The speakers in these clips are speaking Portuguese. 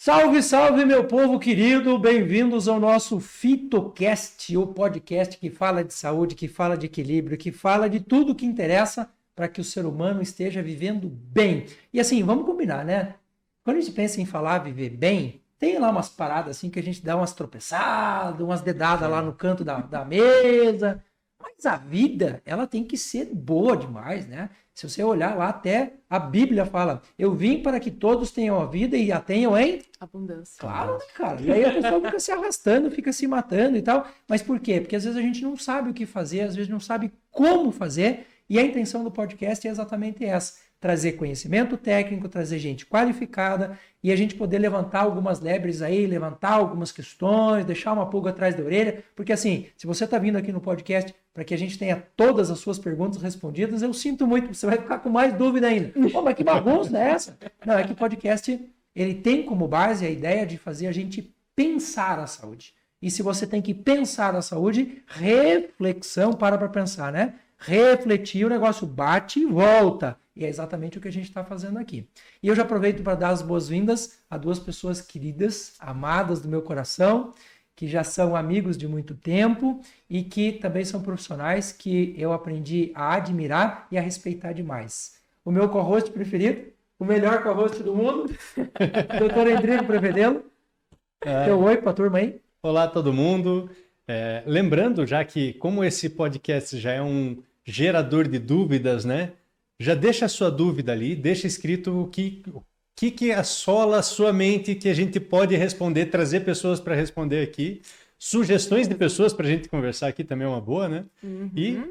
Salve, salve, meu povo querido! Bem-vindos ao nosso FitoCast, o podcast que fala de saúde, que fala de equilíbrio, que fala de tudo que interessa para que o ser humano esteja vivendo bem. E assim, vamos combinar, né? Quando a gente pensa em falar viver bem, tem lá umas paradas assim que a gente dá umas tropeçadas, umas dedadas lá no canto da mesa. Mas a vida, ela tem que ser boa demais, né? Se você olhar lá, até a Bíblia fala: eu vim para que todos tenham a vida e a tenham em abundância. Claro, né, cara? E aí a pessoa fica se arrastando, fica se matando e tal. Mas por quê? Porque às vezes a gente não sabe o que fazer, às vezes não sabe como fazer. E a intenção do podcast é exatamente essa: trazer conhecimento técnico, trazer gente qualificada e a gente poder levantar algumas lebres aí, levantar algumas questões, deixar uma pulga atrás da orelha. Porque assim, se você está vindo aqui no podcast para que a gente tenha todas as suas perguntas respondidas, eu sinto muito, você vai ficar com mais dúvida ainda. Pô, mas que bagunça é essa? Não, é que o podcast, ele tem como base a ideia de fazer a gente pensar a saúde. E se você tem que pensar a saúde, reflexão, para pensar, né? Refletir, o negócio bate e volta. E é exatamente o que a gente está fazendo aqui. E eu já aproveito para dar as boas-vindas a duas pessoas queridas, amadas do meu coração, que já são amigos de muito tempo e que também são profissionais que eu aprendi a admirar e a respeitar demais. O meu co-host preferido, o melhor co-host do mundo, Dr. Endrigo Prevedelo. Deu oi para a turma aí. Olá, todo mundo. Lembrando já que, como esse podcast já é um gerador de dúvidas, né? Já deixa a sua dúvida ali, deixa escrito o que assola a sua mente que a gente pode responder, trazer pessoas para responder aqui. Sugestões de pessoas para a gente conversar aqui também é uma boa, né? Uhum. E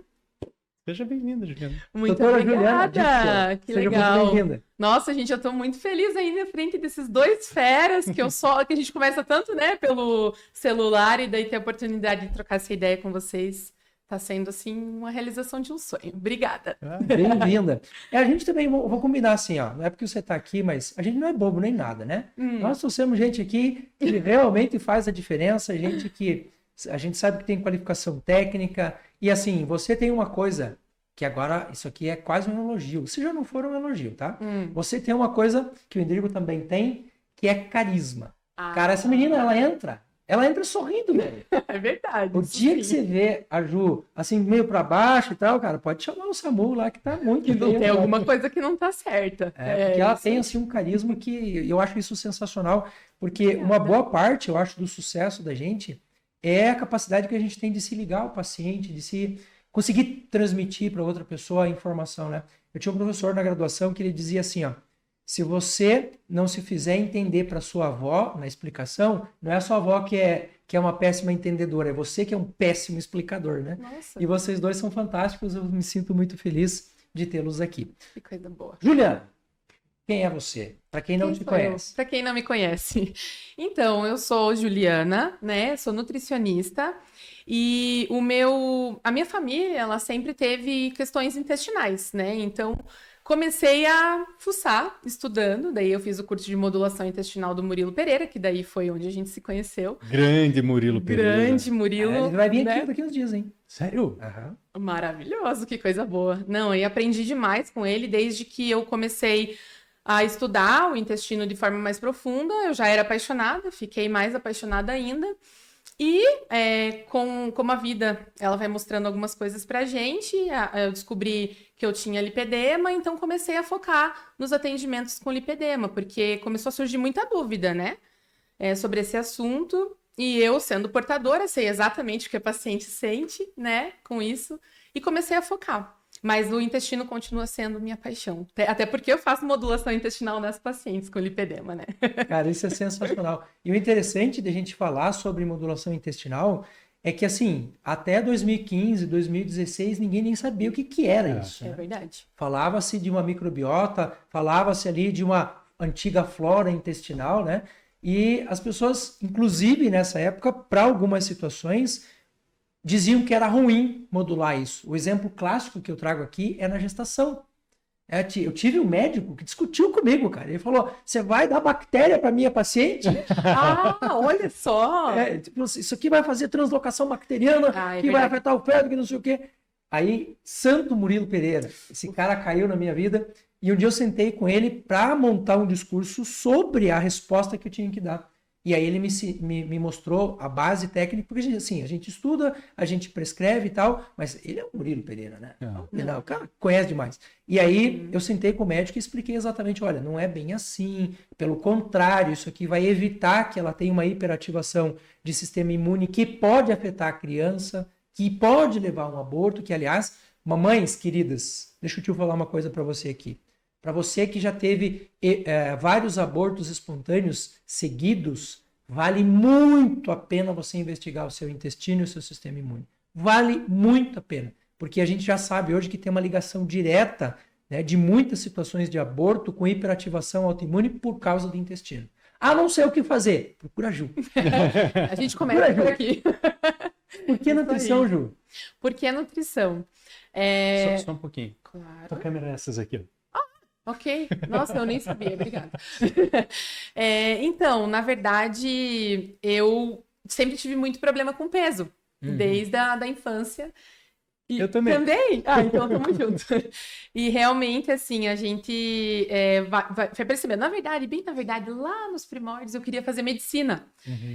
seja bem-vinda, Juliana. Muito Doutora obrigada, Juliana, que seja legal. muito bem-vinda. Nossa, gente, eu estou muito feliz aí na frente desses dois feras que a gente conversa tanto, né, pelo celular e daí ter a oportunidade de trocar essa ideia com vocês. Tá sendo, assim, uma realização de um sonho. Obrigada. Bem-vinda. A gente também, vou combinar assim, ó, não é porque você está aqui, mas a gente não é bobo nem nada, né? Nós somos gente aqui que realmente faz a diferença, gente que a gente sabe que tem qualificação técnica e assim, você tem uma coisa que agora, isso aqui é quase um elogio, se já não for um elogio, tá? Você tem uma coisa que o Endrigo também tem, que é carisma. Cara, essa menina, ela entra sorrindo, velho. É verdade. O dia que você vê a Ju, assim, meio pra baixo e tal, cara, pode chamar o SAMU lá, que tá muito Que não bem, tem alguma coisa que não tá certa. porque ela tem, assim, um carisma que eu acho isso sensacional, porque uma boa parte, eu acho, do sucesso da gente é a capacidade que a gente tem de se ligar ao paciente, de se conseguir transmitir para outra pessoa a informação, né? Eu tinha um professor na graduação que ele dizia assim, ó: se você não se fizer entender para sua avó na explicação, não é a sua avó que é uma péssima entendedora, é você que é um péssimo explicador, né? Nossa. E vocês dois são fantásticos, eu me sinto muito feliz de tê-los aqui. Que coisa boa. Juliana, quem é você? Para quem não te conhece. Para quem não me conhece. Então, eu sou Juliana, né? Sou nutricionista e a minha família, ela sempre teve questões intestinais, né? Então, comecei a fuçar, estudando, daí eu fiz o curso de modulação intestinal do Murilo Pereira, que daí foi onde a gente se conheceu. Grande Murilo Pereira. Grande Murilo. Ele vai vir né? aqui daqui uns dias, hein? Sério? Maravilhoso, que coisa boa. Não, e aprendi demais com ele desde que eu comecei a estudar o intestino de forma mais profunda. Eu já era apaixonada, fiquei mais apaixonada ainda. E como a vida ela vai mostrando algumas coisas pra gente, eu descobri que eu tinha lipedema, então comecei a focar nos atendimentos com lipedema, porque começou a surgir muita dúvida, né, sobre esse assunto. E eu, sendo portadora, sei exatamente o que a paciente sente, né, com isso, e comecei a focar. Mas o intestino continua sendo minha paixão. Até porque eu faço modulação intestinal nas pacientes com lipedema, né? Cara, isso é sensacional. E o interessante de a gente falar sobre modulação intestinal é que, assim, até 2015, 2016, ninguém nem sabia o que era isso. É né? verdade. Falava-se de uma microbiota, falava-se ali de uma antiga flora intestinal, né? E as pessoas, inclusive nessa época, para algumas situações, diziam que era ruim modular isso. O exemplo clássico que eu trago aqui é na gestação. Eu tive um médico que discutiu comigo, cara. Ele falou: você vai dar bactéria para minha paciente? Olha só! Tipo, isso aqui vai fazer translocação bacteriana, que vai afetar o feto, que não sei o quê. Aí, Santo Murilo Pereira, esse cara caiu na minha vida E um dia eu sentei com ele para montar um discurso sobre a resposta que eu tinha que dar. E aí ele me mostrou a base técnica, porque assim, a gente estuda, a gente prescreve e tal, mas ele é o Murilo Pereira, né? Não, o cara conhece demais. E aí eu sentei com o médico e expliquei exatamente, olha, não é bem assim, pelo contrário, isso aqui vai evitar que ela tenha uma hiperativação de sistema imune que pode afetar a criança, que pode levar a um aborto, que aliás, mamães queridas, deixa eu te falar uma coisa para você aqui. Para você que já teve vários abortos espontâneos seguidos, vale muito a pena você investigar o seu intestino e o seu sistema imune. Vale muito a pena, porque a gente já sabe hoje que tem uma ligação direta, né, de muitas situações de aborto com hiperativação autoimune por causa do intestino. Ah, não sei o que fazer. Procura a Ju. A gente começa por aqui. Por que nutrição, Ju? Por que nutrição? Só um pouquinho. Claro. Qual câmera é essas aqui? Ok. Nossa, eu nem sabia. Obrigada. Então, na verdade, eu sempre tive muito problema com peso. Desde a infância. Eu também. Também? Ah, então tamo junto. E realmente, assim, a gente vai percebendo. Bem na verdade, lá nos primórdios eu queria fazer medicina.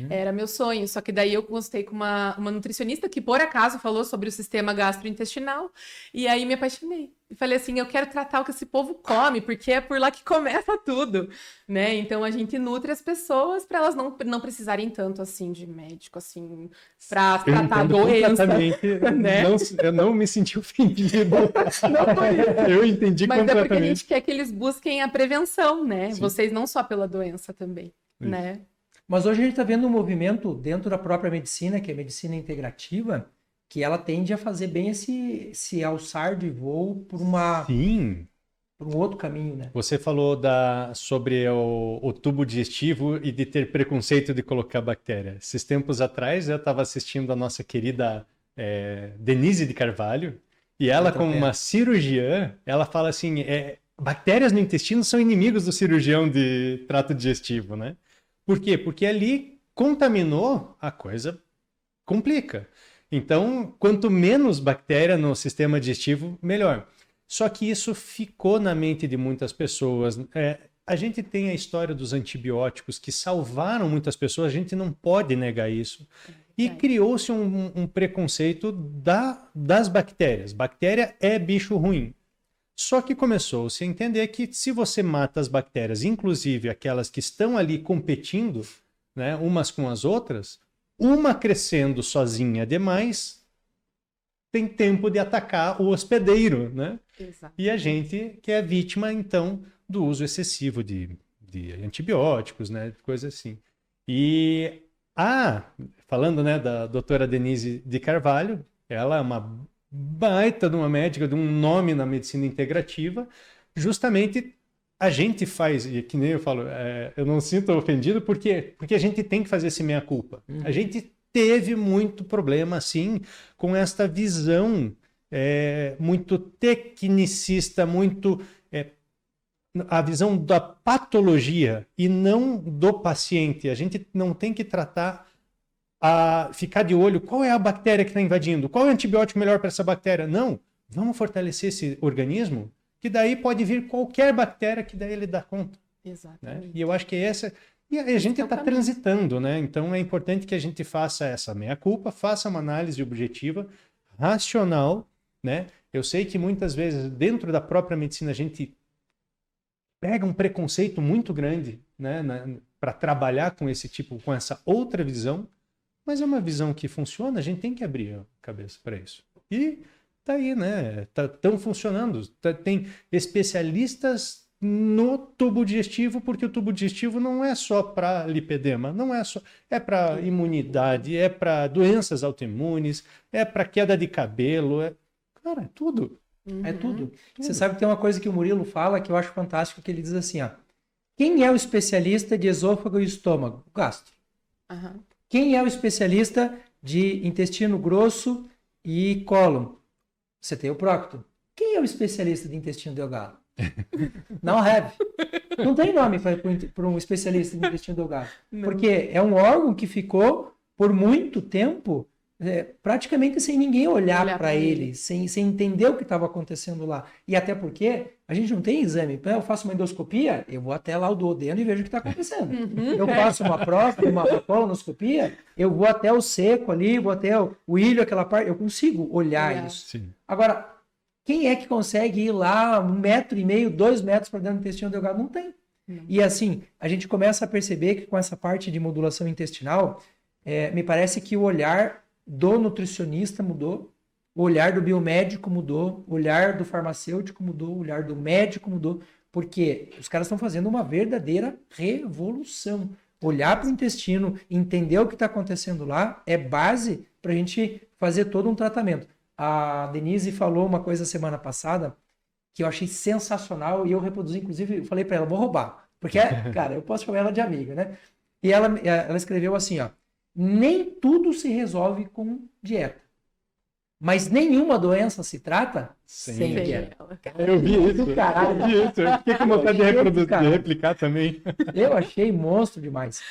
Era meu sonho. Só que daí eu gostei com uma nutricionista que, por acaso, falou sobre o sistema gastrointestinal. E aí me apaixonei. E falei assim, eu quero tratar o que esse povo come, porque é por lá que começa tudo, né? Então a gente nutre as pessoas para elas não precisarem tanto, assim, de médico, assim, para tratar a doença. Né? Eu não me senti ofendido. Não foi isso. Eu entendi Mas completamente. é porque a gente quer que eles busquem a prevenção, né? Sim. Vocês não só pela doença também, Isso. né? Mas hoje a gente está vendo um movimento dentro da própria medicina, que é a medicina integrativa, que ela tende a fazer bem esse alçar de voo por Sim. por um outro caminho, né? Você falou sobre o tubo digestivo e de ter preconceito de colocar bactéria. Esses tempos atrás eu estava assistindo a nossa querida Denise de Carvalho, e ela, como uma cirurgiã, ela fala assim, bactérias no intestino são inimigos do cirurgião de trato digestivo, né? Por quê? Porque ali contaminou, a coisa complica. Então, quanto menos bactéria no sistema digestivo, melhor. Só que isso ficou na mente de muitas pessoas. A gente tem a história dos antibióticos que salvaram muitas pessoas, a gente não pode negar isso. E criou-se um preconceito das bactérias. Bactéria é bicho ruim. Só que começou-se a entender que se você mata as bactérias, inclusive aquelas que estão ali competindo, né, umas com as outras, uma crescendo sozinha demais, tem tempo de atacar o hospedeiro, né? Exato. E a gente que é vítima, então, do uso excessivo de antibióticos, né? Coisa assim. E, falando, né, da doutora Denise de Carvalho, ela é uma baita de uma médica, de um nome na medicina integrativa, justamente a gente faz, e que nem eu falo, eu não sinto ofendido porque a gente tem que fazer esse meia-culpa. A gente teve muito problema, assim, com esta visão muito tecnicista, muito a visão da patologia e não do paciente. A gente não tem que tratar ficar de olho qual é a bactéria que está invadindo, qual é o antibiótico melhor para essa bactéria. Não, vamos fortalecer esse organismo, que daí pode vir qualquer bactéria que daí ele dá conta. Exatamente. Né? E eu acho que essa... E a gente está transitando, né? Então é importante que a gente faça essa meia-culpa, faça uma análise objetiva, racional, né? Eu sei que muitas vezes dentro da própria medicina a gente pega um preconceito muito grande, né? Para trabalhar com com essa outra visão, mas é uma visão que funciona, a gente tem que abrir a cabeça para isso. E tá aí, né? Estão funcionando. Tem especialistas no tubo digestivo, porque o tubo digestivo não é só para lipedema, não é só, é para imunidade, é para doenças autoimunes, é para queda de cabelo, cara, é tudo. É tudo. Você sabe que tem uma coisa que o Murilo fala que eu acho fantástico, que ele diz assim, quem é o especialista de esôfago e estômago? O gastro. Quem é o especialista de intestino grosso e cólon? Você tem o prócto. Quem é o especialista de intestino delgado? Não have. Não tem nome para um especialista de intestino delgado. Não. Porque é um órgão que ficou por muito tempo praticamente sem ninguém olhar Olhar para pra ele, sem entender o que estava acontecendo lá. E até porque a gente não tem exame. Eu faço uma endoscopia, eu vou até lá o duodeno e vejo o que está acontecendo. Eu faço uma próstata, uma colonoscopia, eu vou até o seco ali, vou até o ilho, aquela parte, eu consigo olhar isso. Sim. Agora, quem é que consegue ir lá 1,5 metro, 2 metros para dentro do intestino delgado? Não tem. E assim, a gente começa a perceber que com essa parte de modulação intestinal, me parece que o olhar do nutricionista mudou, o olhar do biomédico mudou, o olhar do farmacêutico mudou, o olhar do médico mudou, porque os caras estão fazendo uma verdadeira revolução. Olhar para o intestino, entender o que está acontecendo lá, é base para a gente fazer todo um tratamento. A Denise falou uma coisa semana passada que eu achei sensacional e eu reproduzi, inclusive, eu falei para ela, vou roubar, porque, cara, eu posso chamar ela de amiga, né? E ela escreveu assim, ó, nem tudo se resolve com dieta, mas nenhuma doença se trata sem dieta. Eu vi isso, caralho. eu vi isso, eu fiquei com vontade de replicar também. Eu achei monstro demais.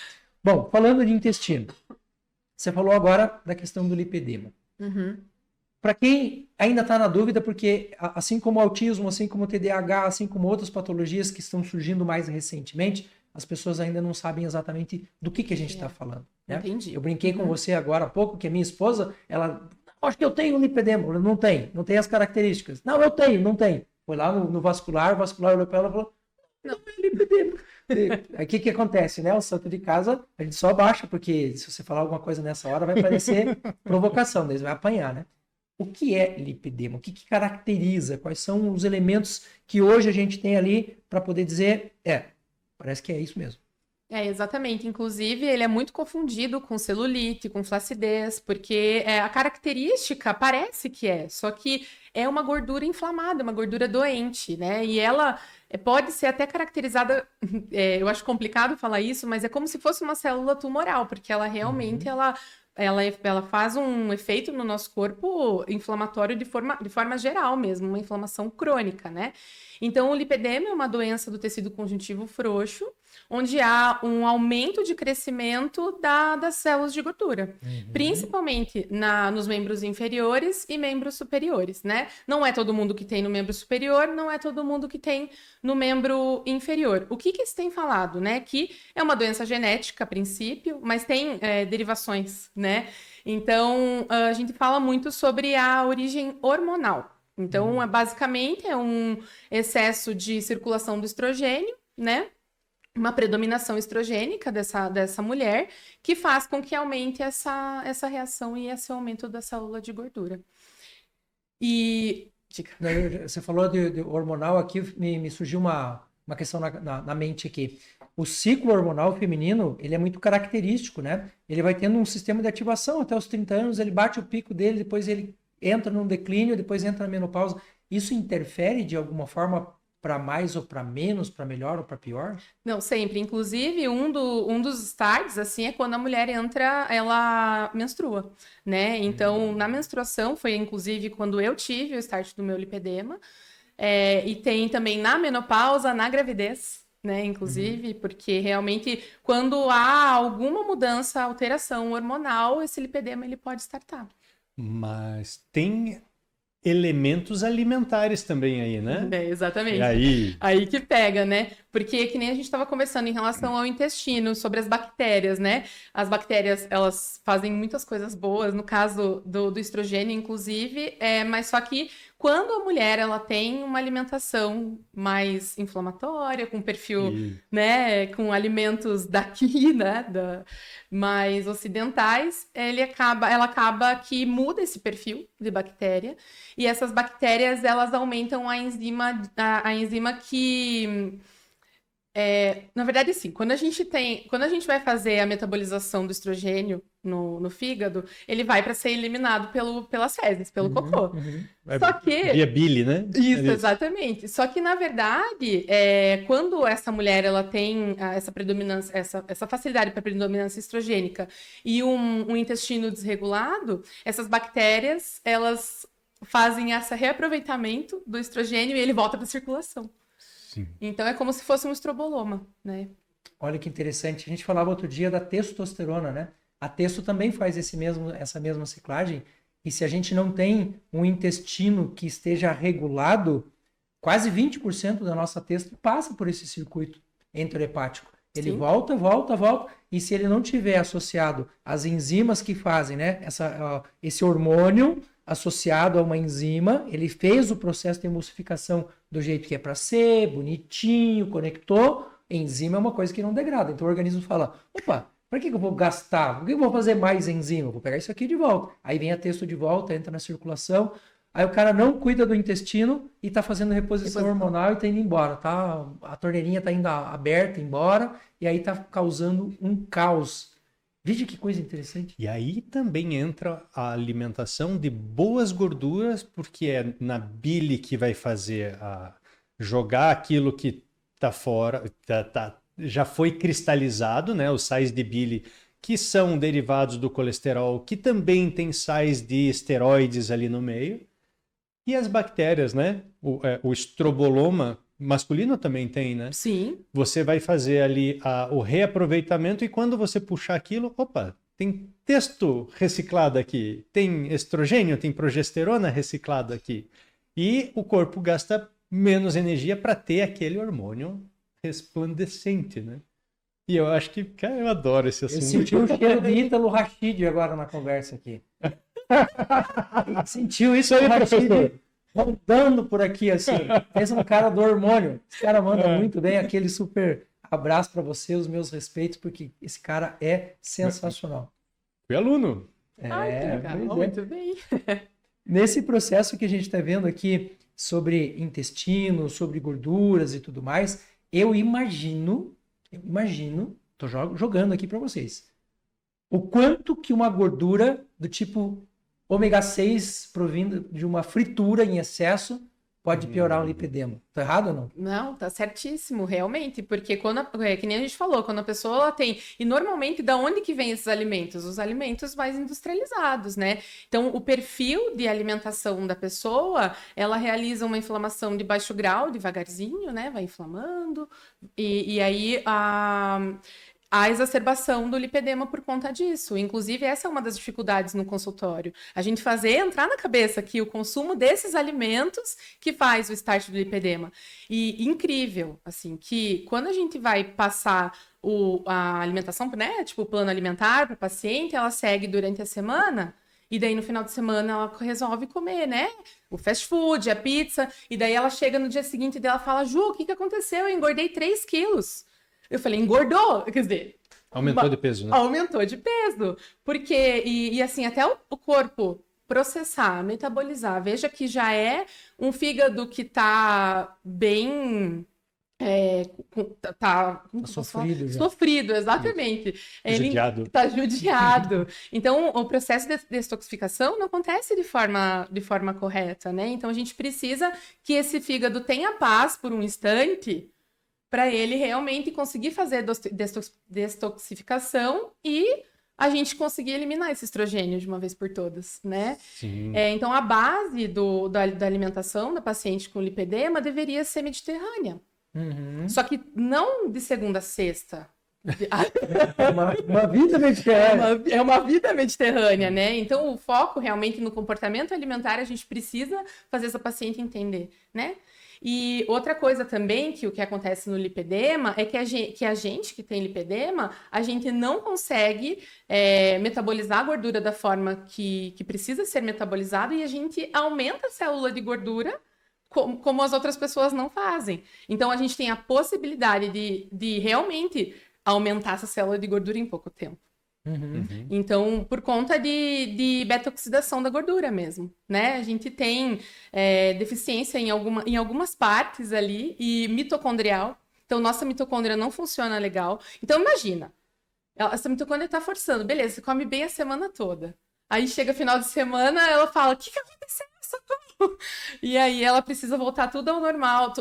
Bom, falando de intestino, você falou agora da questão do lipedema. Para quem ainda está na dúvida, porque assim como o autismo, assim como o TDAH, assim como outras patologias que estão surgindo mais recentemente, as pessoas ainda não sabem exatamente do que a gente está falando. Né? Entendi. Eu brinquei com você agora há pouco, que a minha esposa, ela, acho que eu tenho lipedema. Não tem as características. Não, eu tenho, não tem. Foi lá no vascular, o vascular olhou para ela e falou, não é lipedema. Aí o que acontece, né? O santo de casa, a gente só abaixa, porque se você falar alguma coisa nessa hora, vai parecer provocação, daí você vai apanhar, né? O que é lipedema? O que caracteriza? Quais são os elementos que hoje a gente tem ali para poder dizer, parece que é isso mesmo. Exatamente. Inclusive, ele é muito confundido com celulite, com flacidez, porque a característica parece que só que é uma gordura inflamada, uma gordura doente, né? E ela pode ser até caracterizada, eu acho complicado falar isso, mas é como se fosse uma célula tumoral, porque ela realmente, ela faz um efeito no nosso corpo inflamatório de forma geral mesmo, uma inflamação crônica, né? Então, o lipedema é uma doença do tecido conjuntivo frouxo, onde há um aumento de crescimento das células de gordura, principalmente nos membros inferiores e membros superiores, né? Não é todo mundo que tem no membro superior, não é todo mundo que tem no membro inferior. O que se tem falado, né? Que é uma doença genética, a princípio, mas tem derivações, né? Então, a gente fala muito sobre a origem hormonal. Então, basicamente, é um excesso de circulação do estrogênio, né? Uma predominação estrogênica dessa mulher, que faz com que aumente essa reação e esse aumento da célula de gordura. E... Diga. Você falou de hormonal aqui, me surgiu uma questão na mente aqui. O ciclo hormonal feminino, ele é muito característico, né? Ele vai tendo um sistema de ativação até os 30 anos, ele bate o pico dele, depois ele entra num declínio, depois entra na menopausa. Isso interfere de alguma forma para mais ou para menos, para melhor ou para pior? Não, sempre. Inclusive, um dos starts, assim, é quando a mulher entra, ela menstrua, né? Então, na menstruação, foi inclusive quando eu tive o start do meu lipedema, e tem também na menopausa, na gravidez, né? Inclusive, porque realmente, quando há alguma mudança, alteração hormonal, esse lipedema, ele pode startar. Mas tem elementos alimentares também aí, né? Exatamente. E aí que pega, né? Porque que nem a gente estava conversando em relação ao intestino, sobre as bactérias, né? As bactérias, elas fazem muitas coisas boas, no caso do estrogênio, inclusive, mas só que quando a mulher, ela tem uma alimentação mais inflamatória, com perfil, né, com alimentos daqui, né, mais ocidentais, ela acaba que muda esse perfil de bactéria, e essas bactérias, elas aumentam a enzima que... na verdade, sim, quando a gente vai fazer a metabolização do estrogênio no fígado, ele vai para ser eliminado pelas fezes, pelo cocô. Só que... Via bile, né? Isso, exatamente. Só que, na verdade, quando essa mulher ela tem essa predominância, essa facilidade para predominância estrogênica e um intestino desregulado, essas bactérias, elas fazem esse reaproveitamento do estrogênio e ele volta para a circulação. Sim. Então, é como se fosse um estroboloma, né? Olha que interessante. A gente falava outro dia da testosterona, né? A Testo também faz essa mesma ciclagem, e se a gente não tem um intestino que esteja regulado, quase 20% da nossa Testo passa por esse circuito enterohepático. Ele Sim. volta, e se ele não tiver associado às enzimas que fazem, né, esse hormônio associado a uma enzima, ele fez o processo de emulsificação do jeito que é para ser, bonitinho, conectou, enzima é uma coisa que não degrada. Então o organismo fala, opa, para que eu vou gastar? Por que eu vou fazer mais enzima? Vou pegar isso aqui de volta. Aí vem a Testo de volta, entra na circulação. Aí o cara não cuida do intestino e tá fazendo reposição hormonal e tá indo embora, tá? A torneirinha tá indo aberta, embora, e aí tá causando um caos. Veja que coisa interessante. E aí também entra a alimentação de boas gorduras, porque é na bile que vai fazer jogar aquilo que tá fora, já foi cristalizado, né? Os sais de bile que são derivados do colesterol, que também tem sais de esteroides ali no meio. E as bactérias, né? O estroboloma masculino também tem, né? Sim. Você vai fazer ali o reaproveitamento e quando você puxar aquilo, opa, tem testo reciclado aqui, tem estrogênio, tem progesterona reciclado aqui. E o corpo gasta menos energia para ter aquele hormônio resplandecente, né? E eu acho que, cara, eu adoro esse assunto. Eu senti o cheiro de Ítalo Rachid agora na conversa aqui. Sentiu isso aí, professor? Rondando por aqui, assim. Pensa no cara do hormônio. Esse cara manda muito bem. Aquele super abraço para você, os meus respeitos, porque esse cara é sensacional. Fui aluno. Ai, que legal. Muito bem. Nesse processo que a gente está vendo aqui sobre intestino, sobre gorduras e tudo mais, eu imagino, tô jogando aqui para vocês, o quanto que uma gordura do tipo ômega 6 provindo de uma fritura em excesso pode piorar o lipedema. Tá errado ou não? Não, tá certíssimo, realmente, porque que nem a gente falou, quando a pessoa tem, e normalmente da onde que vem esses alimentos? Os alimentos mais industrializados, né? Então, o perfil de alimentação da pessoa, ela realiza uma inflamação de baixo grau, devagarzinho, né? Vai inflamando, e aí a exacerbação do lipedema por conta disso. Inclusive, essa é uma das dificuldades no consultório. A gente entrar na cabeça que o consumo desses alimentos que faz o start do lipedema. E incrível, assim, que quando a gente vai passar a alimentação, né, tipo o plano alimentar para o paciente, ela segue durante a semana, e daí no final de semana ela resolve comer, né? O fast food, a pizza, e daí ela chega no dia seguinte e ela fala, Ju, o que aconteceu? Eu engordei 3 quilos. Eu falei, engordou? Quer dizer... Aumentou de peso, né? Aumentou de peso. Porque, e assim, até o corpo processar, metabolizar, veja que já é um fígado que tá bem... sofrido já. Sofrido, exatamente. Ele Judiado. tá judiado. Então, o processo de detoxificação não acontece de forma correta, né? Então, a gente precisa que esse fígado tenha paz por um instante para ele realmente conseguir fazer detoxificação e a gente conseguir eliminar esse estrogênio de uma vez por todas, né? Sim. Então, a base da alimentação da paciente com lipedema deveria ser mediterrânea. Uhum. Só que não de segunda a sexta. Uma vida mediterrânea. É uma vida mediterrânea, né? Então, o foco realmente no comportamento alimentar, a gente precisa fazer essa paciente entender, né? E outra coisa também, que o que acontece no lipedema, é que a gente que tem lipedema, a gente não consegue metabolizar a gordura da forma que precisa ser metabolizada e a gente aumenta a célula de gordura como as outras pessoas não fazem. Então, a gente tem a possibilidade de realmente aumentar essa célula de gordura em pouco tempo. Uhum. Então, por conta de beta-oxidação da gordura mesmo, né? A gente tem deficiência em algumas partes ali e mitocondrial. Então, nossa mitocôndria não funciona legal. Então, imagina, essa mitocôndria tá forçando. Beleza, você come bem a semana toda. Aí, chega final de semana, ela fala, o que aconteceu? Socorro! E aí, ela precisa voltar tudo ao normal.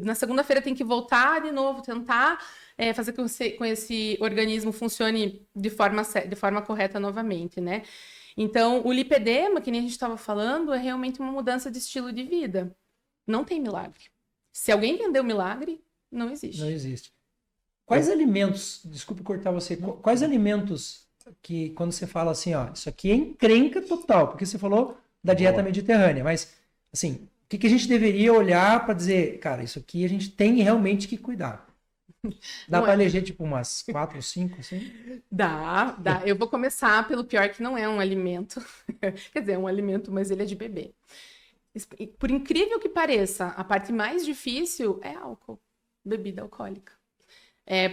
Na segunda-feira tem que voltar de novo, tentar... fazer com esse organismo funcione de forma correta novamente, né? Então, o lipedema, que nem a gente estava falando, é realmente uma mudança de estilo de vida. Não tem milagre. Se alguém entendeu o milagre, não existe. Não existe. Quais alimentos, desculpe cortar você, quais alimentos que quando você fala assim, ó, isso aqui é encrenca total, porque você falou da dieta mediterrânea, mas assim, o que a gente deveria olhar para dizer, cara, isso aqui a gente tem realmente que cuidar? Dá para eleger tipo umas 4 ou 5, assim? Dá. Eu vou começar pelo pior, que não é um alimento. Quer dizer, é um alimento, mas ele é de bebê. Por incrível que pareça, a parte mais difícil é álcool, bebida alcoólica.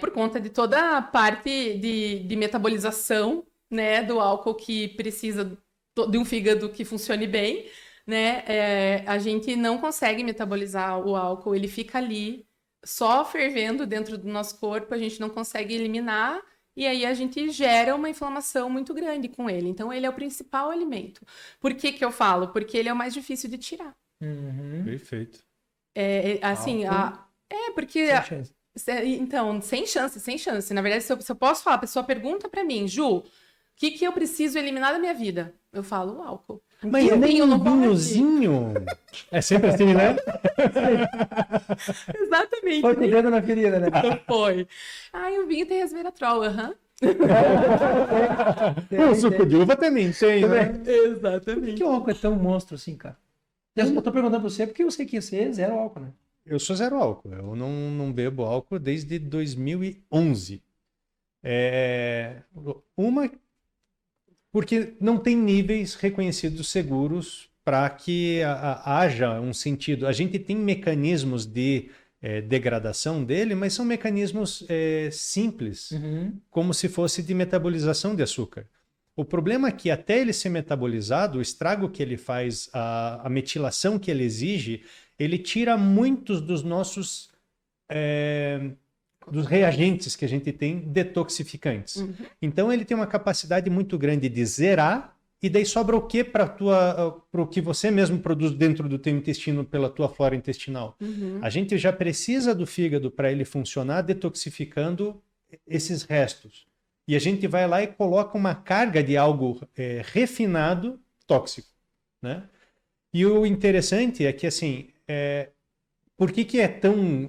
Por conta de toda a parte de metabolização, né, do álcool, que precisa de um fígado que funcione bem, né? A gente não consegue metabolizar o álcool, ele fica ali só fervendo dentro do nosso corpo, a gente não consegue eliminar, e aí a gente gera uma inflamação muito grande com ele. Então, ele é o principal alimento. Por que que eu falo? Porque ele é o mais difícil de tirar. Perfeito. Assim, porque... Sem chance. Então, sem chance. Na verdade, se eu posso falar, a pessoa pergunta pra mim, Ju, o que eu preciso eliminar da minha vida? Eu falo o álcool. Mas nem um vinhozinho. É sempre assim, né? Exatamente. Foi cuidando na ferida, né? Foi. O vinho tem resveratrol, O suco de uva também tem, né? Por Exatamente. que o álcool é tão monstro assim, cara? Eu tô perguntando pra você porque eu sei que você é zero álcool, né? Eu sou zero álcool. Eu não bebo álcool desde 2011. Porque não tem níveis reconhecidos seguros para que haja um sentido. A gente tem mecanismos de degradação dele, mas são mecanismos simples, como se fosse de metabolização de açúcar. O problema é que até ele ser metabolizado, o estrago que ele faz, a metilação que ele exige, ele tira muitos dos nossos dos reagentes que a gente tem detoxificantes. Então ele tem uma capacidade muito grande de zerar, e daí sobra o que para o que você mesmo produz dentro do teu intestino pela tua flora intestinal. A gente já precisa do fígado para ele funcionar detoxificando esses restos. E a gente vai lá e coloca uma carga de algo refinado, tóxico, né? E o interessante é que, assim, por que é tão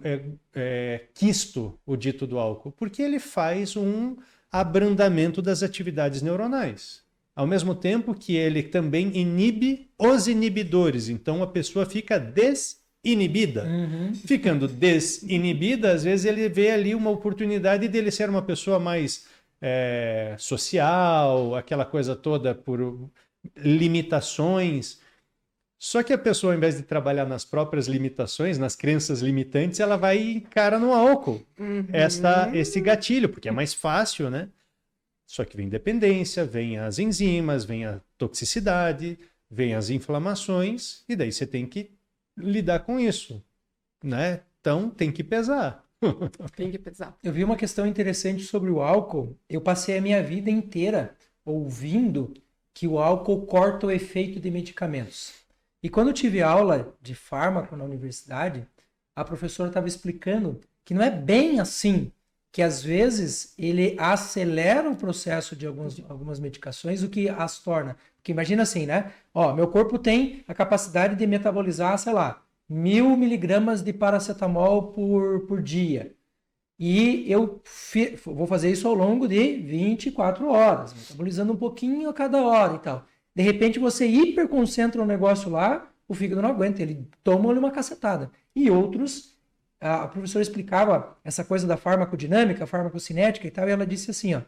quisto o dito do álcool? Porque ele faz um abrandamento das atividades neuronais. Ao mesmo tempo que ele também inibe os inibidores. Então, a pessoa fica desinibida. Ficando desinibida, às vezes ele vê ali uma oportunidade dele ser uma pessoa mais social, aquela coisa toda por limitações. Só que a pessoa, ao invés de trabalhar nas próprias limitações, nas crenças limitantes, ela vai e encara no álcool esse gatilho, porque é mais fácil, né? Só que vem dependência, vem as enzimas, vem a toxicidade, vem as inflamações, e daí você tem que lidar com isso, né? Então tem que pesar. Tem que pesar. Eu vi uma questão interessante sobre o álcool. Eu passei a minha vida inteira ouvindo que o álcool corta o efeito de medicamentos. E quando eu tive aula de fármaco na universidade, a professora estava explicando que não é bem assim, que às vezes ele acelera o processo de algumas medicações, o que as torna. Porque imagina assim, né? Meu corpo tem a capacidade de metabolizar, sei lá, 1000 miligramas de paracetamol por dia. E eu vou fazer isso ao longo de 24 horas, metabolizando um pouquinho a cada hora e tal. De repente você hiperconcentra um negócio lá, o fígado não aguenta, ele toma uma cacetada. E outros, a professora explicava essa coisa da farmacodinâmica, farmacocinética e tal, e ela disse assim,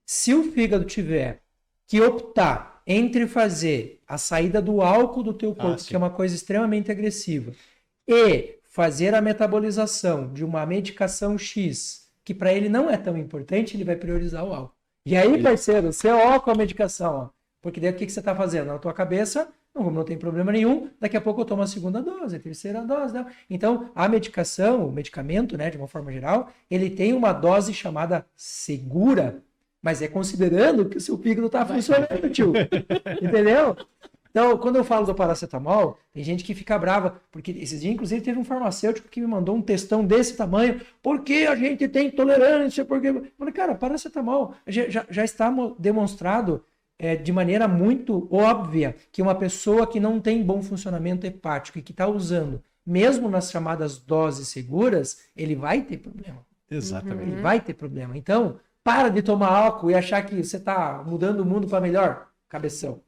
se o fígado tiver que optar entre fazer a saída do álcool do teu corpo, que é uma coisa extremamente agressiva, e fazer a metabolização de uma medicação X, que para ele não é tão importante, ele vai priorizar o álcool. E aí, parceiro, você com a medicação, porque daí o que você está fazendo? Na tua cabeça, não tem problema nenhum, daqui a pouco eu tomo a segunda dose, a terceira dose. Né? Então, a medicação, o medicamento, né, de uma forma geral, ele tem uma dose chamada segura, mas é considerando que o seu fígado está funcionando, tio. Entendeu? Então, quando eu falo do paracetamol, tem gente que fica brava, porque esses dias, inclusive, teve um farmacêutico que me mandou um textão desse tamanho, porque a gente tem intolerância, porque... Eu falei, cara, paracetamol já está demonstrado de maneira muito óbvia que uma pessoa que não tem bom funcionamento hepático e que está usando, mesmo nas chamadas doses seguras, ele vai ter problema. Exatamente. Ele vai ter problema. Então, para de tomar álcool e achar que você está mudando o mundo para melhor. Cabeção.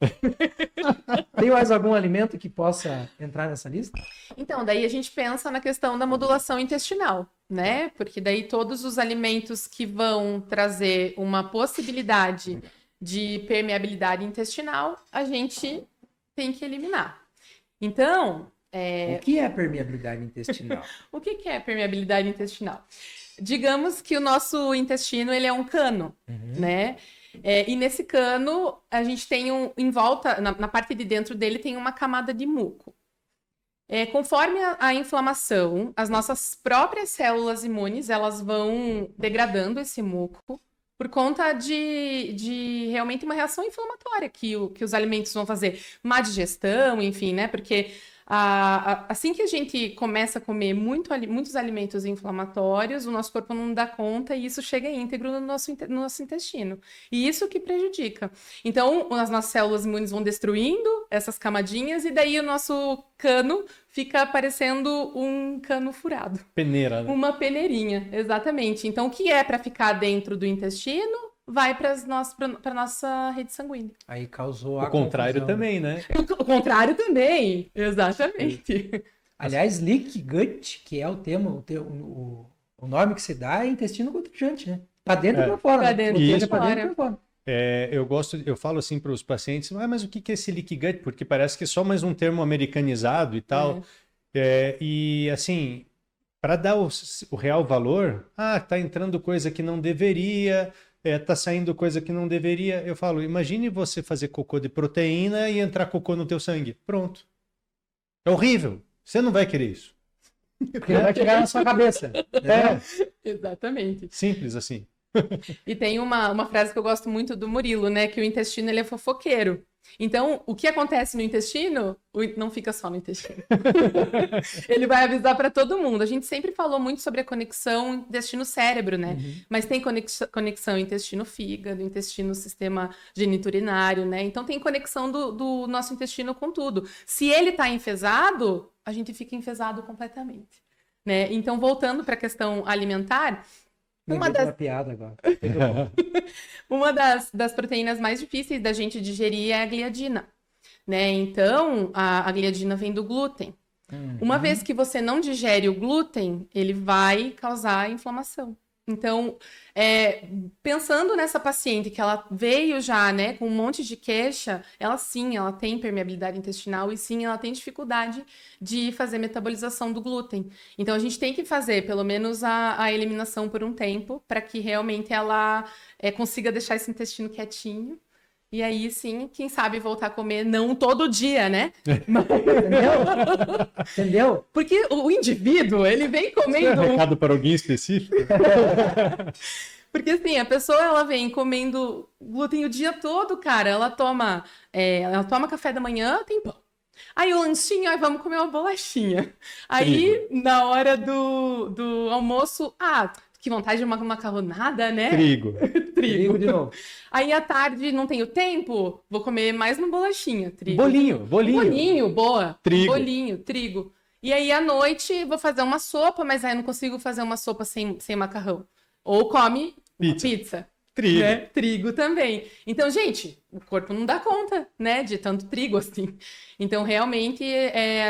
Tem mais algum alimento que possa entrar nessa lista? Então, daí a gente pensa na questão da modulação intestinal, né? Porque daí todos os alimentos que vão trazer uma possibilidade de permeabilidade intestinal, a gente tem que eliminar. Então, O que é permeabilidade intestinal? o que é permeabilidade intestinal? Digamos que o nosso intestino, ele é um cano, né? E nesse cano, a gente tem em volta, na parte de dentro dele, tem uma camada de muco. Conforme a inflamação, as nossas próprias células imunes, elas vão degradando esse muco por conta de realmente uma reação inflamatória que os alimentos vão fazer. Má digestão, enfim, né? Porque assim que a gente começa a comer muitos alimentos inflamatórios, o nosso corpo não dá conta e isso chega íntegro no nosso intestino. E isso que prejudica. Então, as nossas células imunes vão destruindo essas camadinhas e daí o nosso cano fica parecendo um cano furado. Peneira, né? Uma peneirinha, exatamente. Então, o que é para ficar dentro do intestino vai para a nossa rede sanguínea. Aí causou O a contrário confusão. também, né? O contrário também, exatamente. Aliás, leak gut, que é o nome que se dá, é intestino gotejante, né? Para dentro e para fora. Pra né? dentro e Goteja pra pra dentro e fora. pra fora. Eu falo assim para os pacientes, mas o que é esse leaky gut? Porque parece que é só mais um termo americanizado e tal. E assim, para dar o real valor, tá entrando coisa que não deveria, tá saindo coisa que não deveria. Eu falo, imagine você fazer cocô de proteína e entrar cocô no teu sangue. Pronto. É horrível. Você não vai querer isso. Porque vai chegar na sua cabeça. Entendeu? Exatamente. Simples assim. E tem uma frase que eu gosto muito do Murilo, né? Que o intestino, ele é fofoqueiro. Então, o que acontece no intestino, não fica só no intestino. Ele vai avisar para todo mundo. A gente sempre falou muito sobre a conexão intestino-cérebro, né? Mas tem conexão intestino-fígado, intestino-sistema geniturinário, né? Então, tem conexão do nosso intestino com tudo. Se ele tá enfesado, a gente fica enfesado completamente, né? Então, voltando para a questão alimentar, Uma piada agora. uma das proteínas mais difíceis da gente digerir é a gliadina, né? Então, a gliadina vem do glúten. Uma vez que você não digere o glúten, ele vai causar inflamação. Então, pensando nessa paciente que ela veio já, né, com um monte de queixa, ela tem permeabilidade intestinal e sim, ela tem dificuldade de fazer metabolização do glúten. Então, a gente tem que fazer pelo menos a eliminação por um tempo para que realmente ela consiga deixar esse intestino quietinho. E aí, sim, quem sabe voltar a comer, não todo dia, né? Entendeu? Porque o indivíduo, ele vem comendo... Recado para alguém específico? Porque assim, a pessoa, ela vem comendo glúten o dia todo, cara. Ela toma café da manhã, tem pão. Aí o lanchinho, aí vamos comer uma bolachinha. Aí, na hora do almoço, que vontade de uma macarronada, né? Trigo. Trigo de novo. Aí à tarde não tenho tempo, vou comer mais uma bolachinha. Trigo. Bolinho. Bolinho, boa. Trigo. Bolinho, trigo. E aí à noite vou fazer uma sopa, mas aí eu não consigo fazer uma sopa sem macarrão. Ou come pizza. Trigo. Né? Trigo também. Então, gente, o corpo não dá conta, né, de tanto trigo assim. Então, realmente,